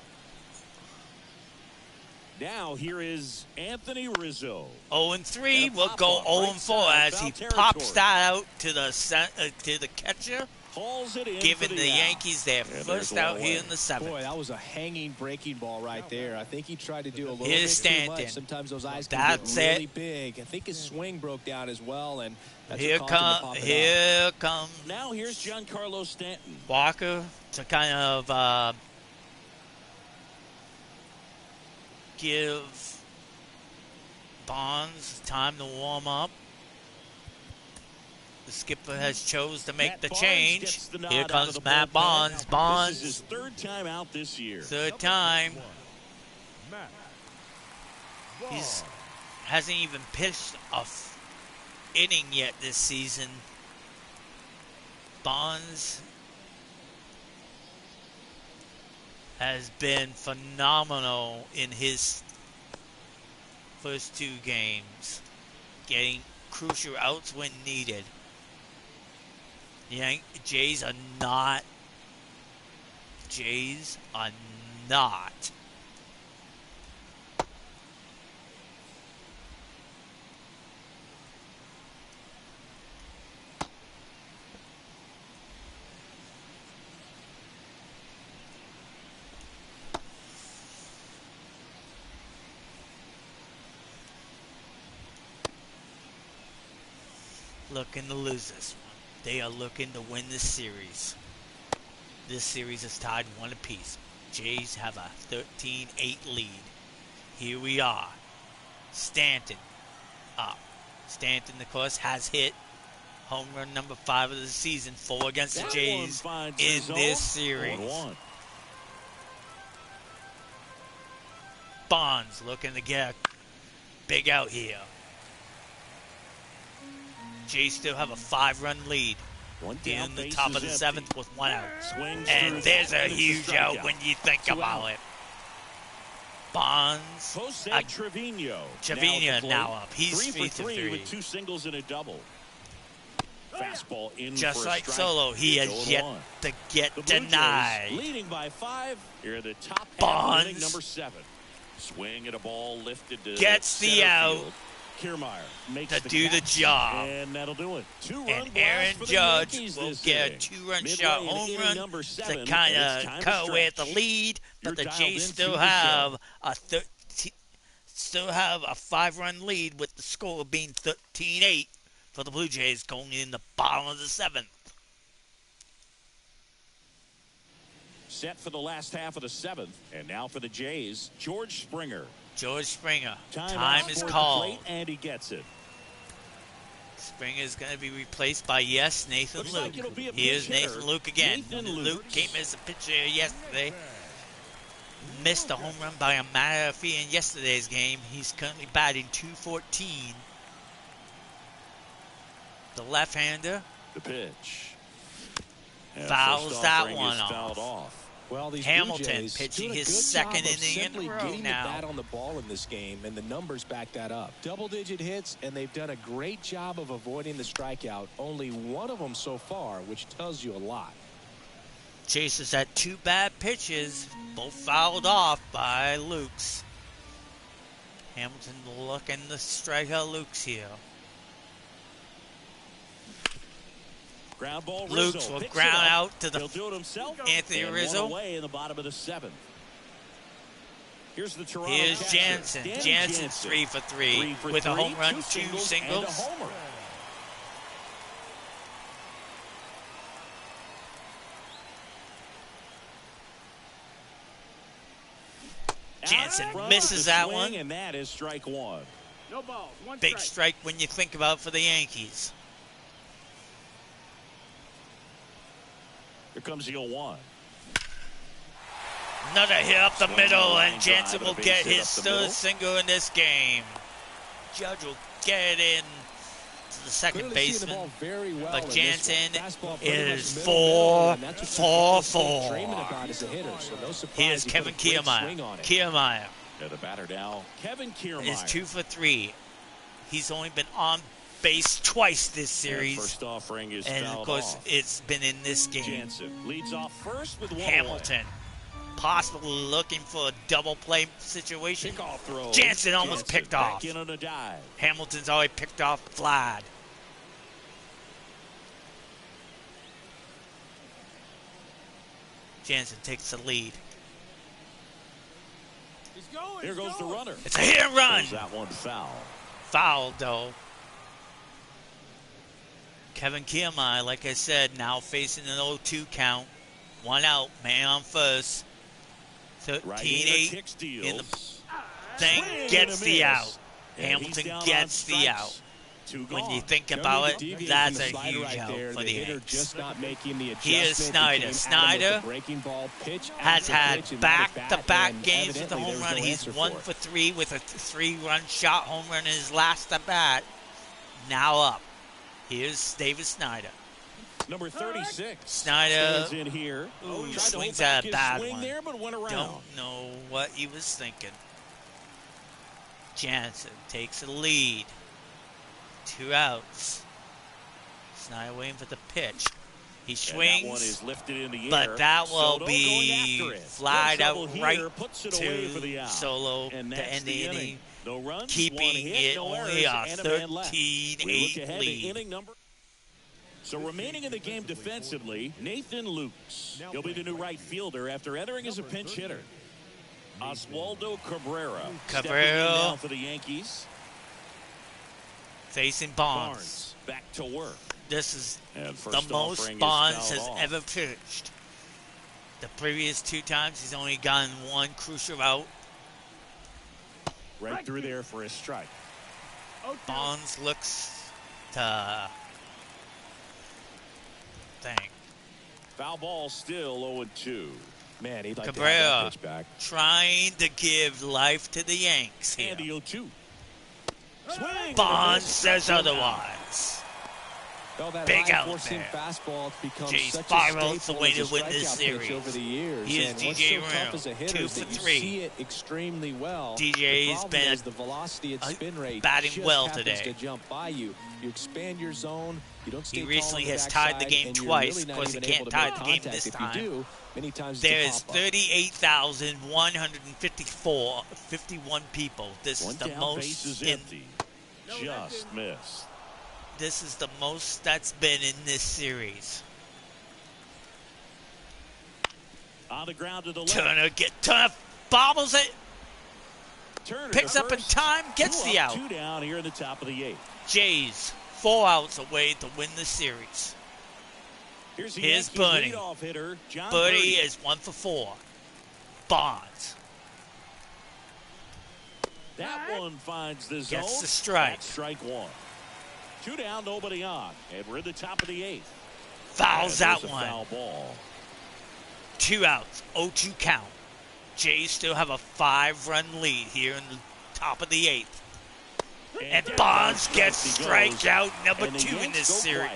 Now here is Anthony Rizzo. 0-3 will go 0-4 as he pops that out to the catcher, Hauls it in giving for the out. Yankees their first out here in the 7th. Boy, that was a hanging breaking ball right there. I think he tried to do a little Here's bit too Stanton. much. Sometimes those eyes can That's get really it. big. I think his swing broke down as well, and that's Here what caused him to pop it out. comes Now here's Giancarlo Stanton. Walker to kind of give Bonds time to warm up. The skipper has chose to make Matt the Barnes change. gets the nod Here out comes of the Matt bullpen. Bonds. This is Bonds, his 3rd time out this year. 3rd time. He hasn't even pitched a inning yet this season. Bonds has been phenomenal in his first 2 games, getting crucial outs when needed. Jays are not looking to lose this one. They are looking to win this series. This series is tied 1 apiece. Jays have a 13-8 lead. Here we are. Stanton up. Stanton, of course, has hit home run number 5 of the season, 4 against the Jays in this series. 1-1. Bonds looking to get a big out here. Jays still have a 5-run lead in the top of the 7th with 1 out. And there's a huge out when you think about it. Bonds. Trevino now up. He's 3 for 3 with 2 singles and a double. Fastball in Just for a like strike. Solo, he has yet to get denied. Leading by 5 here at the top Bonds half of inning number 7. Swing at a ball lifted to gets the out field. Kiermaier makes to do the job. And that'll do it. And Aaron Judge will get a 2-run shot home run to kind of cut away at the lead, but the Jays still have a 5-run lead with the score being 13-8 for the Blue Jays going in the bottom of the 7th. Set for the last half of the 7th, and now for the Jays, George Springer. George Springer. Time is called. And he gets it. Springer is going to be replaced by, Nathan Luke. Here's Nathan Luke again. Luke came as a pitcher yesterday. Missed a home run by a matter of feet in yesterday's game. He's currently batting .214. The left-hander. The pitch. Fouls that one off. Well, these Hamilton pitching his second inning in a row now. The bat on the ball in this game, and the numbers back that up. Double-digit hits, and they've done a great job of avoiding the strikeout. Only one of them so far, which tells you a lot. Chasers had 2 bad pitches, both fouled off by Lukes. Hamilton looking to strike out Lukes here. Ground ball. Lukes will ground out to the Anthony and Rizzo. Away in the bottom of the 7th. Here's the Toronto. Here's Jansen. Jansen's 3 for 3 with a home run, 2 singles. And a homer. Jansen misses that one. And that is strike 1. No balls. One Big strike when you think about it for the Yankees. Here comes the 0-1. Another hit up the middle, and Jansen will get his third single in this game. Judge will get it in to the second baseman, but Jansen is 4 for 4. Here's Kevin Kiermaier. The batter now, Kevin Kiermaier. Is 2 for 3. He's only been on base twice this series, first offering is and of course it's been in this game. Jansen leads off first with 1 Hamilton possibly looking for a double play situation. Throw. Jansen almost picked off. In on a dive. Hamilton's already picked off Vlad. Jansen takes the lead. Here goes the runner. It's a hit and run. That one foul. Foul though. Kevin Kiermaier, like I said, now facing an 0-2 count. 1 out, man on first. 13-8 in the thing, gets the out. Hamilton gets the out. When you think about it, that's a huge out for the Yanks. Here's Snyder. Snyder has had back-to-back games with the home run. He's 1 for 3 with a 3-run shot home run in his last at-bat. Now up. Here's David Snyder. Number 36. Snyder in here. Swings at a bad one. There, but went around. Don't know what he was thinking. Jansen takes the lead. 2 outs. Snyder waiting for the pitch. He swings, that one is lifted in the air. but that will Soto be flied out right to Solo and to end the inning, no runs, keeping it only a 13-8 lead. So remaining in the game defensively, Nathan Lukes. He'll be the new right fielder after entering as a pinch hitter. Oswaldo Cabrera. Now for the Yankees. Facing Bonds. Back to work. This is the most Bonds has ever pitched. The previous 2 times, he's only gotten 1 crucial out. Right through there for a strike. Bonds looks to Foul ball still 0-2. Man, he'd like Cabrera to have that pitch back. Trying to give life to the Yanks here. And the 0-2. Bonds says otherwise. Well, that Big out high-forcing there. fastball becomes Jays such a 5-0's the staple way as to a win this strikeout pitch series. over the years. He is and DJ what's so Room, tough as a hitter 2 is for that you 3. see it extremely well. DJ's the been problem is the velocity and spin rate batting just well happens today. to jump by you. You expand your zone. You don't stay He tall recently on the has tied the backside, game and you're twice. really Of not course, he even can't able to tie make the game contact. this If time. you do, many times There's it's a pop-up. 38,151 people. This is the most in. Just missed. This is the most that's been in this series. On the ground to the left. Turner bobbles it, Turner picks up in time, gets the out. 2 down here in the top of the 8th. Jays 4 outs away to win the series. Here's Bernie. Leadoff hitter, John Birdie is 1 for 4. Bonds That one finds the zone. gets the strike. That's strike 1. 2 down, nobody on, and we're in the top of the 8th. Fouls And that there's a one. foul ball. 2 outs, 0-2 count. Jays still have a 5-run lead here in the top of the 8th. And Bonds gets strikeout number 2 in this series.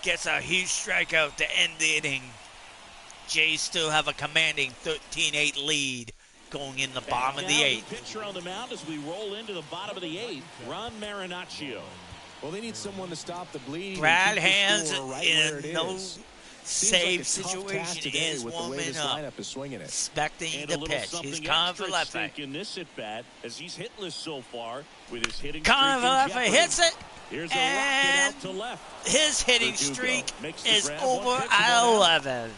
Gets a huge strikeout to end the inning. Jays still have a commanding 13-8 lead going in the bottom of the 8th. Pitcher on the mound as we roll into the bottom of the 8th. Ron Marinaccio. Well, they need someone to stop the bleeding. Brad and keep the Hands score right in where it no is. save Seems like a tough task situation today is with the way warming this up. lineup is swinging it. Expecting And the a little pitch. something He's coming extra for at left stake in this at bat as he's hitless so far with his hitting Coming for left, streak in hits it. Here's a And rocket out to left. his hitting Verdugo streak makes the is grab. over One pitch at and one out. 11.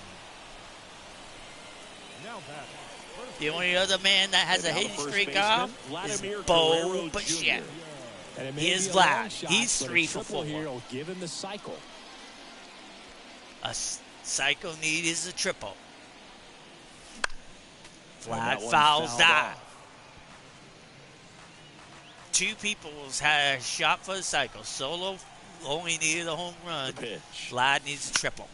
The only other man that has a And now the hitting first streak baseman, off is Vladimir Bo Guerrero Bichette. Jr. And it may Here's be a long Vlad. shot, He's but a 3 for triple 4. here will give him the cycle. A psycho need is a triple. And Vlad that one fouls fouled that. off. 2 people had a shot for the cycle. Solo only needed a home run. The pitch. Vlad needs a triple.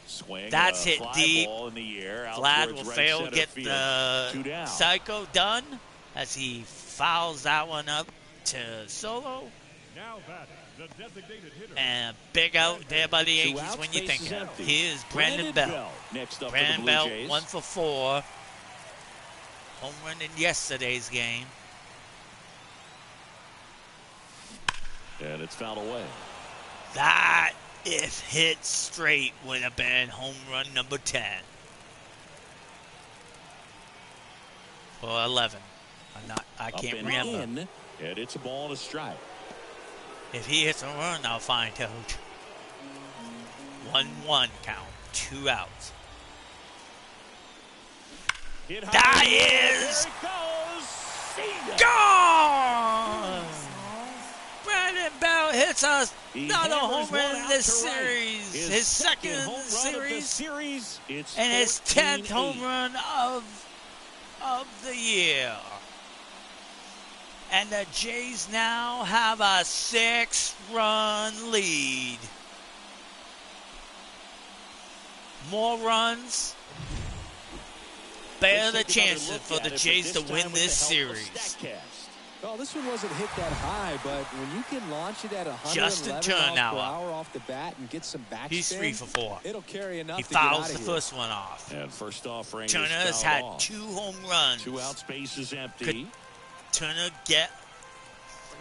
Swing. That's a hit fly deep. Ball in the air, out Vlad towards will right fail to center get field. 2 the down. psycho done as he fouls that one up to Solo. Now batting, the designated hitter. And a big out there by the 2 Yankees outs, when you bases think of it. empty. Here's Brandon Bell. Next up Brandon for the Bell, Blue Jays. 1 for 4. Home run in yesterday's game. And it's fouled away. That, if hit straight, would have been home run number 10. Or 11. I can't and remember. in, and it's a ball and a strike. If he hits a run, I'll find out. 1-1 count. 2 outs. Hit high. That is There it goes. gone! Brandon Bell hits us He another hammers home run one in out this to right. series. His second in home the run of the series. series. It's And his 10th 14-8. home run of the year. And the Jays now have a 6-run lead. More runs, better the Let's take another chances look for at the it, Jays but to this win time with this the help of series. StatCast. Well, this one wasn't hit that high, but when you can launch it at 111 Justin miles Turner per hour off the bat and get some backspin, He's 3 for 4. it'll carry enough He to get fouls out the of here. first one off. And first off, Rangers Turner has fouled had off. 2 home runs. 2 outs, base is empty. Could Turner get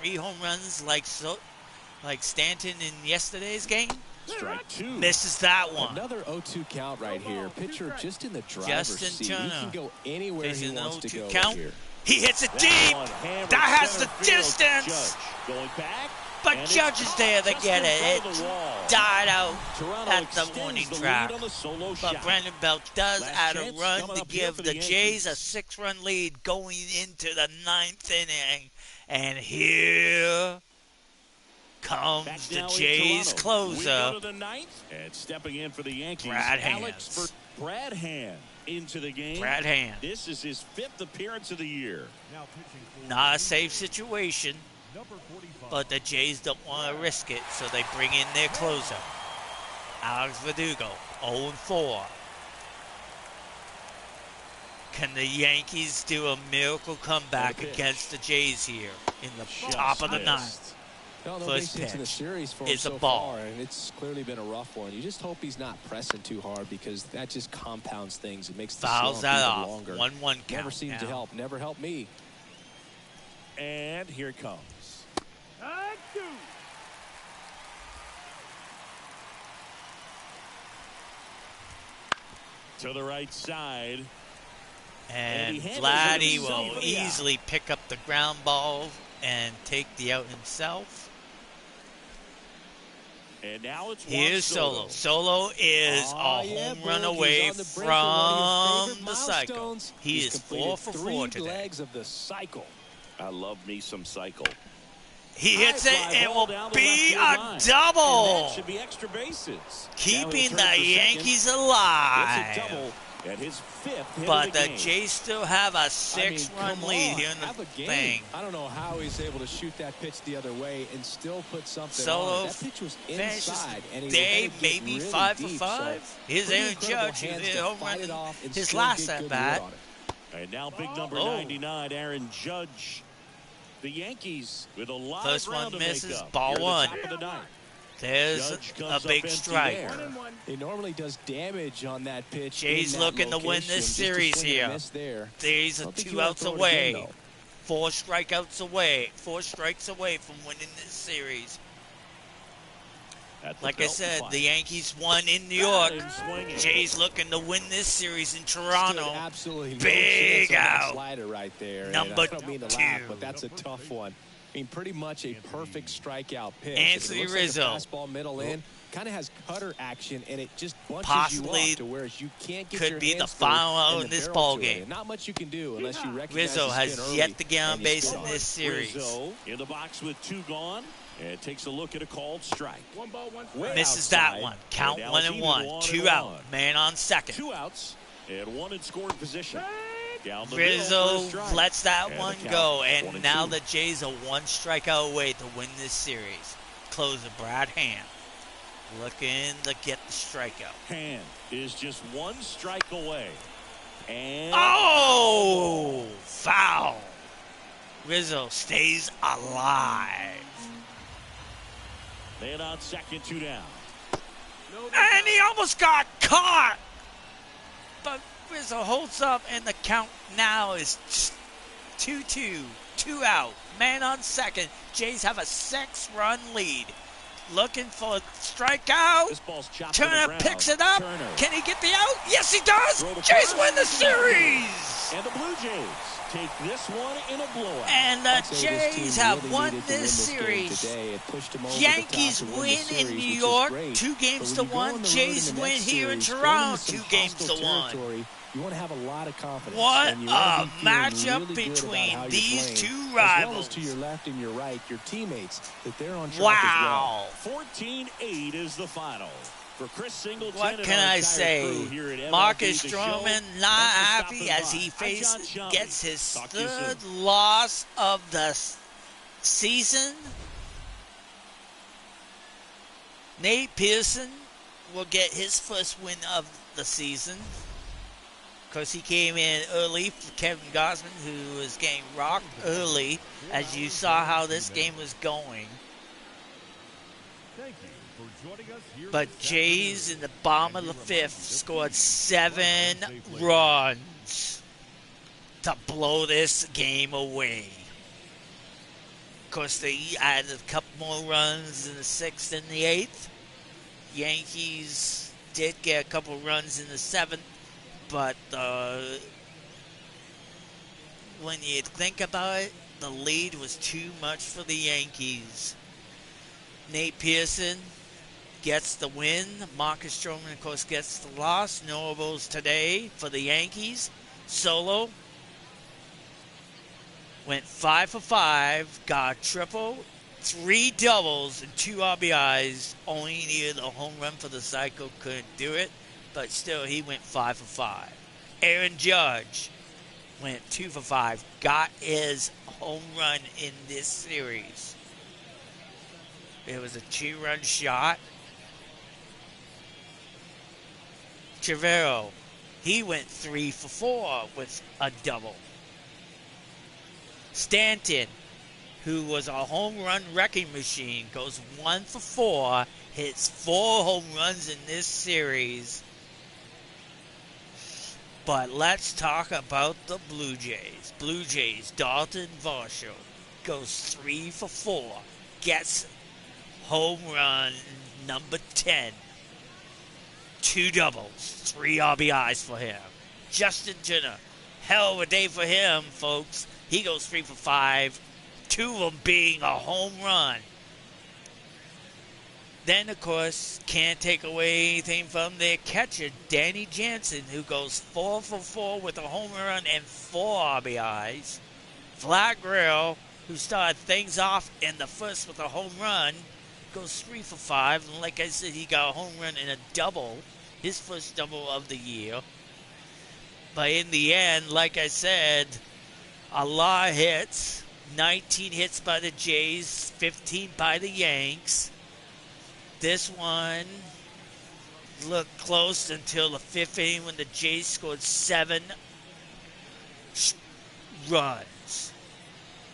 3 home runs like Stanton in yesterday's game? Strike 2. Misses that one. Another 0-2 count right here. Pitcher just in the driver's Justin seat. Turner. He can go anywhere he Facing an wants to 0-2 go count. here. He hits it That deep. one hammered That has the center field. distance. Judge going back. But and Judge it's is there to just get in it. front of the wall. Died out Toronto at the extends warning the lead track. on the solo But shot. Brandon Bell does Last add a chance run coming to up here give for the the Jays a Yankees. 6-run lead going into the 9th inning. And here comes Back the now in Jays Toronto. We closer. go to the 9th. And stepping in for the Yankees, Brad Alex Hands. Brad Hand into the game. Brad Hand. This is his 5th appearance of the year. Now pitching for Not a safe situation, number 45. but the Jays don't want to risk it, so they bring in their closer, Alex Verdugo, 0-4. Can the Yankees do a miracle comeback pitch. against the Jays here in the Just top of the missed. 9th? No First base hits in the pitch series for him is a so ball. far, and it's clearly been a rough one. You just hope he's not pressing too hard because that just compounds things. It makes the Fouls slump that even off. longer. 1-1 count. Never seems to help. Never helped me. And here it comes. To the right side. And he handles Vladdy it will himself. easily pick up the ground ball and take the out himself. And now it's Here's Solo. Solo is a home run Boog, away he's on the brink of one of your from favorite the cycle. milestones. He He's is completed 4 for 4 3 today. legs of the cycle. I love me some cycle. He hits it, High fly it ball will down the be left field a line. And double. that should be extra bases. Now Keeping he'll turn the for Yankees second. alive. It's a double at his 5th hit But of the the game. Jays still have a 6-run come lead on, here in have the a game. thing. I don't know how he's able to shoot that pitch the other way and still put something Solo on it. That pitch was finishes inside, and he day let it get maybe really 5 for deep, 5. So Here's pretty Aaron incredible Judge, who hands hit to a home fight run it off and his still last get at good bat. wood on it. And now big number Oh. 99, Aaron Judge. The Yankees with a lot First of one ground to make misses, up. ball Here at the one. top of the ninth. There's Judge a comes up big empty strike. there. He normally does damage on that pitch. Jays in that looking to win location. this Just a series swing and a here. miss there. Jays I are don't think 2 you wanna outs throw it away. again, though. 4 strikeouts away. 4 strikes away from winning this series. At the Like I belt said, fight. the Yankees won in New York. And swinging. Jays looking to win this series in Stood Toronto. absolutely no Big chance on that out. slider right there. And Number I don't mean to 2. laugh, but that's a tough one. I mean, pretty much a perfect strikeout pitch. Anthony It looks Rizzo. like a fastball middle in, kind of has cutter action, and it just bunches Possibly you up to where you can't get could your be the hands through final out and in the this barrel ball to it. game. And not much you can do unless you recognize Rizzo the has spin early yet to get on and you base spin in on it. this series. Rizzo in the box with 2 gone. And takes a look at a called strike. Way Misses outside. that one. Count And now 1 it's and even 1. 1 2 and out. 1. Man on second. 2 outs and 1 in scoring position. Down the middle for a Rizzo strike. lets that And one the count, go, 1 and now 2. the Jays are 1 strikeout away to win this series. Closer Brad Hand looking to get the strikeout. Hand is just 1 strike away. And Oh! Foul! Rizzo stays alive. man on second, 2 down. And he almost got caught! But Rizzo holds up, and the count now is 2-2. 2 out. Man on second. Jays have a 6-run lead. Looking for a strikeout. This ball's chopped to the Turner ground. picks it up. Turner. Can he get the out? Yes, he does. Throw to Jays first. win the series. And the Blue Jays take this one in a blowout. And the I'd say this Jays team have really won needed to win this game series. today. It pushed them over the Yankees top to win win the in series, New which is York, great. 2 But games when to you go on 1. the road Jays in the win next here in series, going Toronto, into 2 some games to hostile 1. territory, you want to have a lot of confidence. What and you a wanna be feeling matchup really good about between how you're these playing, 2 as well rivals. as to your left and your right, your teammates, that they're on track Wow. 14-8 is the final. For Chris Singleton What and can our I entire say? crew here at MLB Marcus The Show, Stroman thanks not for happy stopping as by. he I'm John Shelby. gets his Talk to you soon. 3rd loss of the season. Nate Pearson will get his first win of the season. Of course, he came in early for Kevin Gausman, who was getting rocked early, as you saw how this game was going. Thank you for joining us here But this Jays afternoon. in the bottom of the 5th scored 7 runs to blow this game away. Of course, they added a couple more runs in the 6th and the 8th. Yankees did get a couple runs in the 7th, but when you think about it, the lead was too much for the Yankees. Nate Pearson gets the win. Marcus Stroman, of course, gets the loss. No Nobles today for the Yankees. Solo went 5 for 5, got a triple, 3 doubles, and 2 RBIs. Only needed a home run for the cycle, couldn't do it, but still he went 5 for 5. Aaron Judge went 2 for 5, got his home run in this series. It was a 2-run shot. Chavero, he went 3 for 4 with a double. Stanton who was a home run wrecking machine, goes 1 for 4, hits 4 home runs in this series. But let's talk about the Blue Jays. Blue Jays, Dalton Varsho goes 3 for 4, gets home run number 10. 2 doubles, 3 RBIs for him. Justin Jenner, hell of a day for him, folks. He goes 3 for 5, 2 of them being a home run. Then, of course, can't take away anything from their catcher, Danny Jansen, who goes 4 for 4 with a home run and 4 RBIs. Vlad Guerrero, who started things off in the first with a home run, goes 3 for 5. And like I said, he got a home run and a double, his first double of the year. But in the end, like I said, a lot of hits. 19 hits by the Jays, 15 by the Yanks. This one looked close until the 5th inning when the Jays scored 7 runs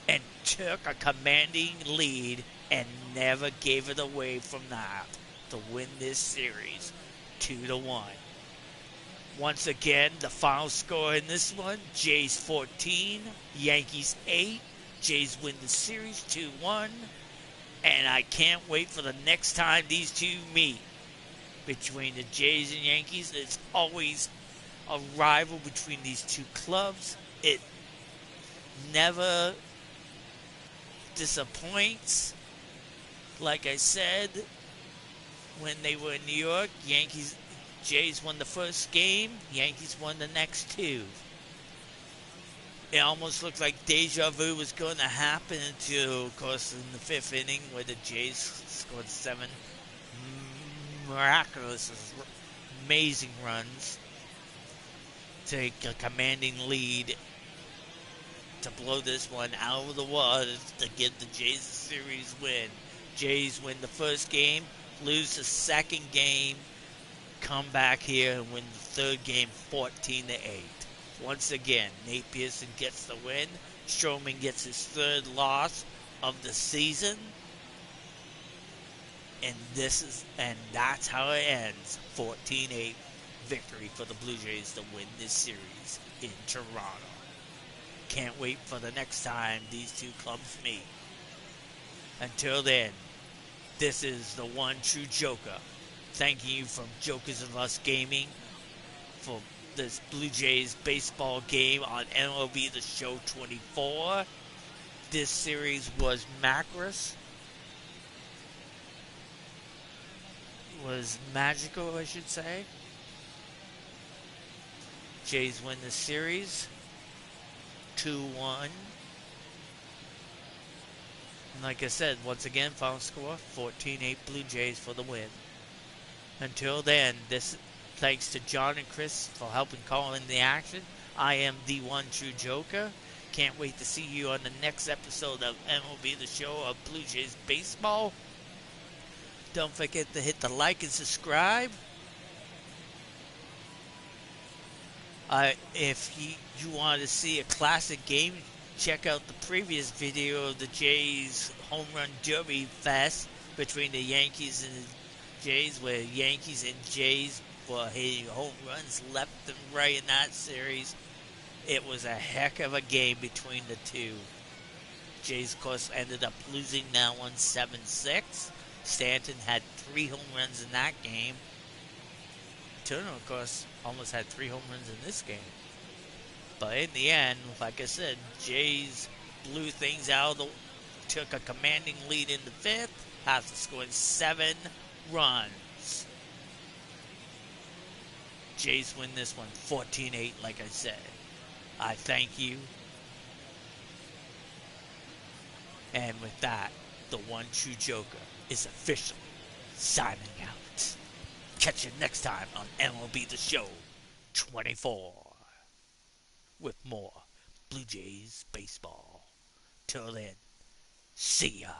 and took a commanding lead and never gave it away from that to win this series 2-1. Once again, the final score in this one, Jays 14, Yankees 8. Jays win the series 2-1. And I can't wait for the next time these two meet between the Jays and Yankees. It's always a rival between these two clubs. It never disappoints. Like I said, when they were in New York, Jays won the first game, Yankees won the next 2. It almost looked like deja vu was going to happen until, of course, in the 5th inning where the Jays scored 7 miraculous, amazing runs to take a commanding lead to blow this one out of the water to give the Jays a series win. Jays win the first game, lose the second game, come back here and win the third game 14-8. Once again, Nate Pearson gets the win. Stroman gets his 3rd loss of the season. And that's how it ends. 14-8 victory for the Blue Jays to win this series in Toronto. Can't wait for the next time these two clubs meet. Until then, this is the one true Joker. Thanking you from Jokers of Us Gaming for this Blue Jays baseball game on MLB The Show 24. This series was magical, I should say. Jays win the series 2-1. And like I said, once again, final score 14-8 Blue Jays for the win. Until then, thanks to John and Chris for helping call in the action. I am the one true Joker. Can't wait to see you on the next episode of MLB The Show of Blue Jays Baseball. Don't forget to hit the like and subscribe. If you want to see a classic game, check out the previous video of the Jays Home Run Derby Fest between the Yankees and the Jays, where Yankees and Jays were hitting home runs left and right in that series. It was a heck of a game between the two. Jays, of course, ended up losing that one 7-6. Stanton had 3 home runs in that game. Turner, of course, almost had 3 home runs in this game. But in the end, like I said, Jays blew things out. Took a commanding lead in the 5th after scoring 7 runs. Jays win this one 14-8, like I said. I thank you. And with that, the one true Joker is officially signing out. Catch you next time on MLB The Show 24 with more Blue Jays baseball. Till then, see ya.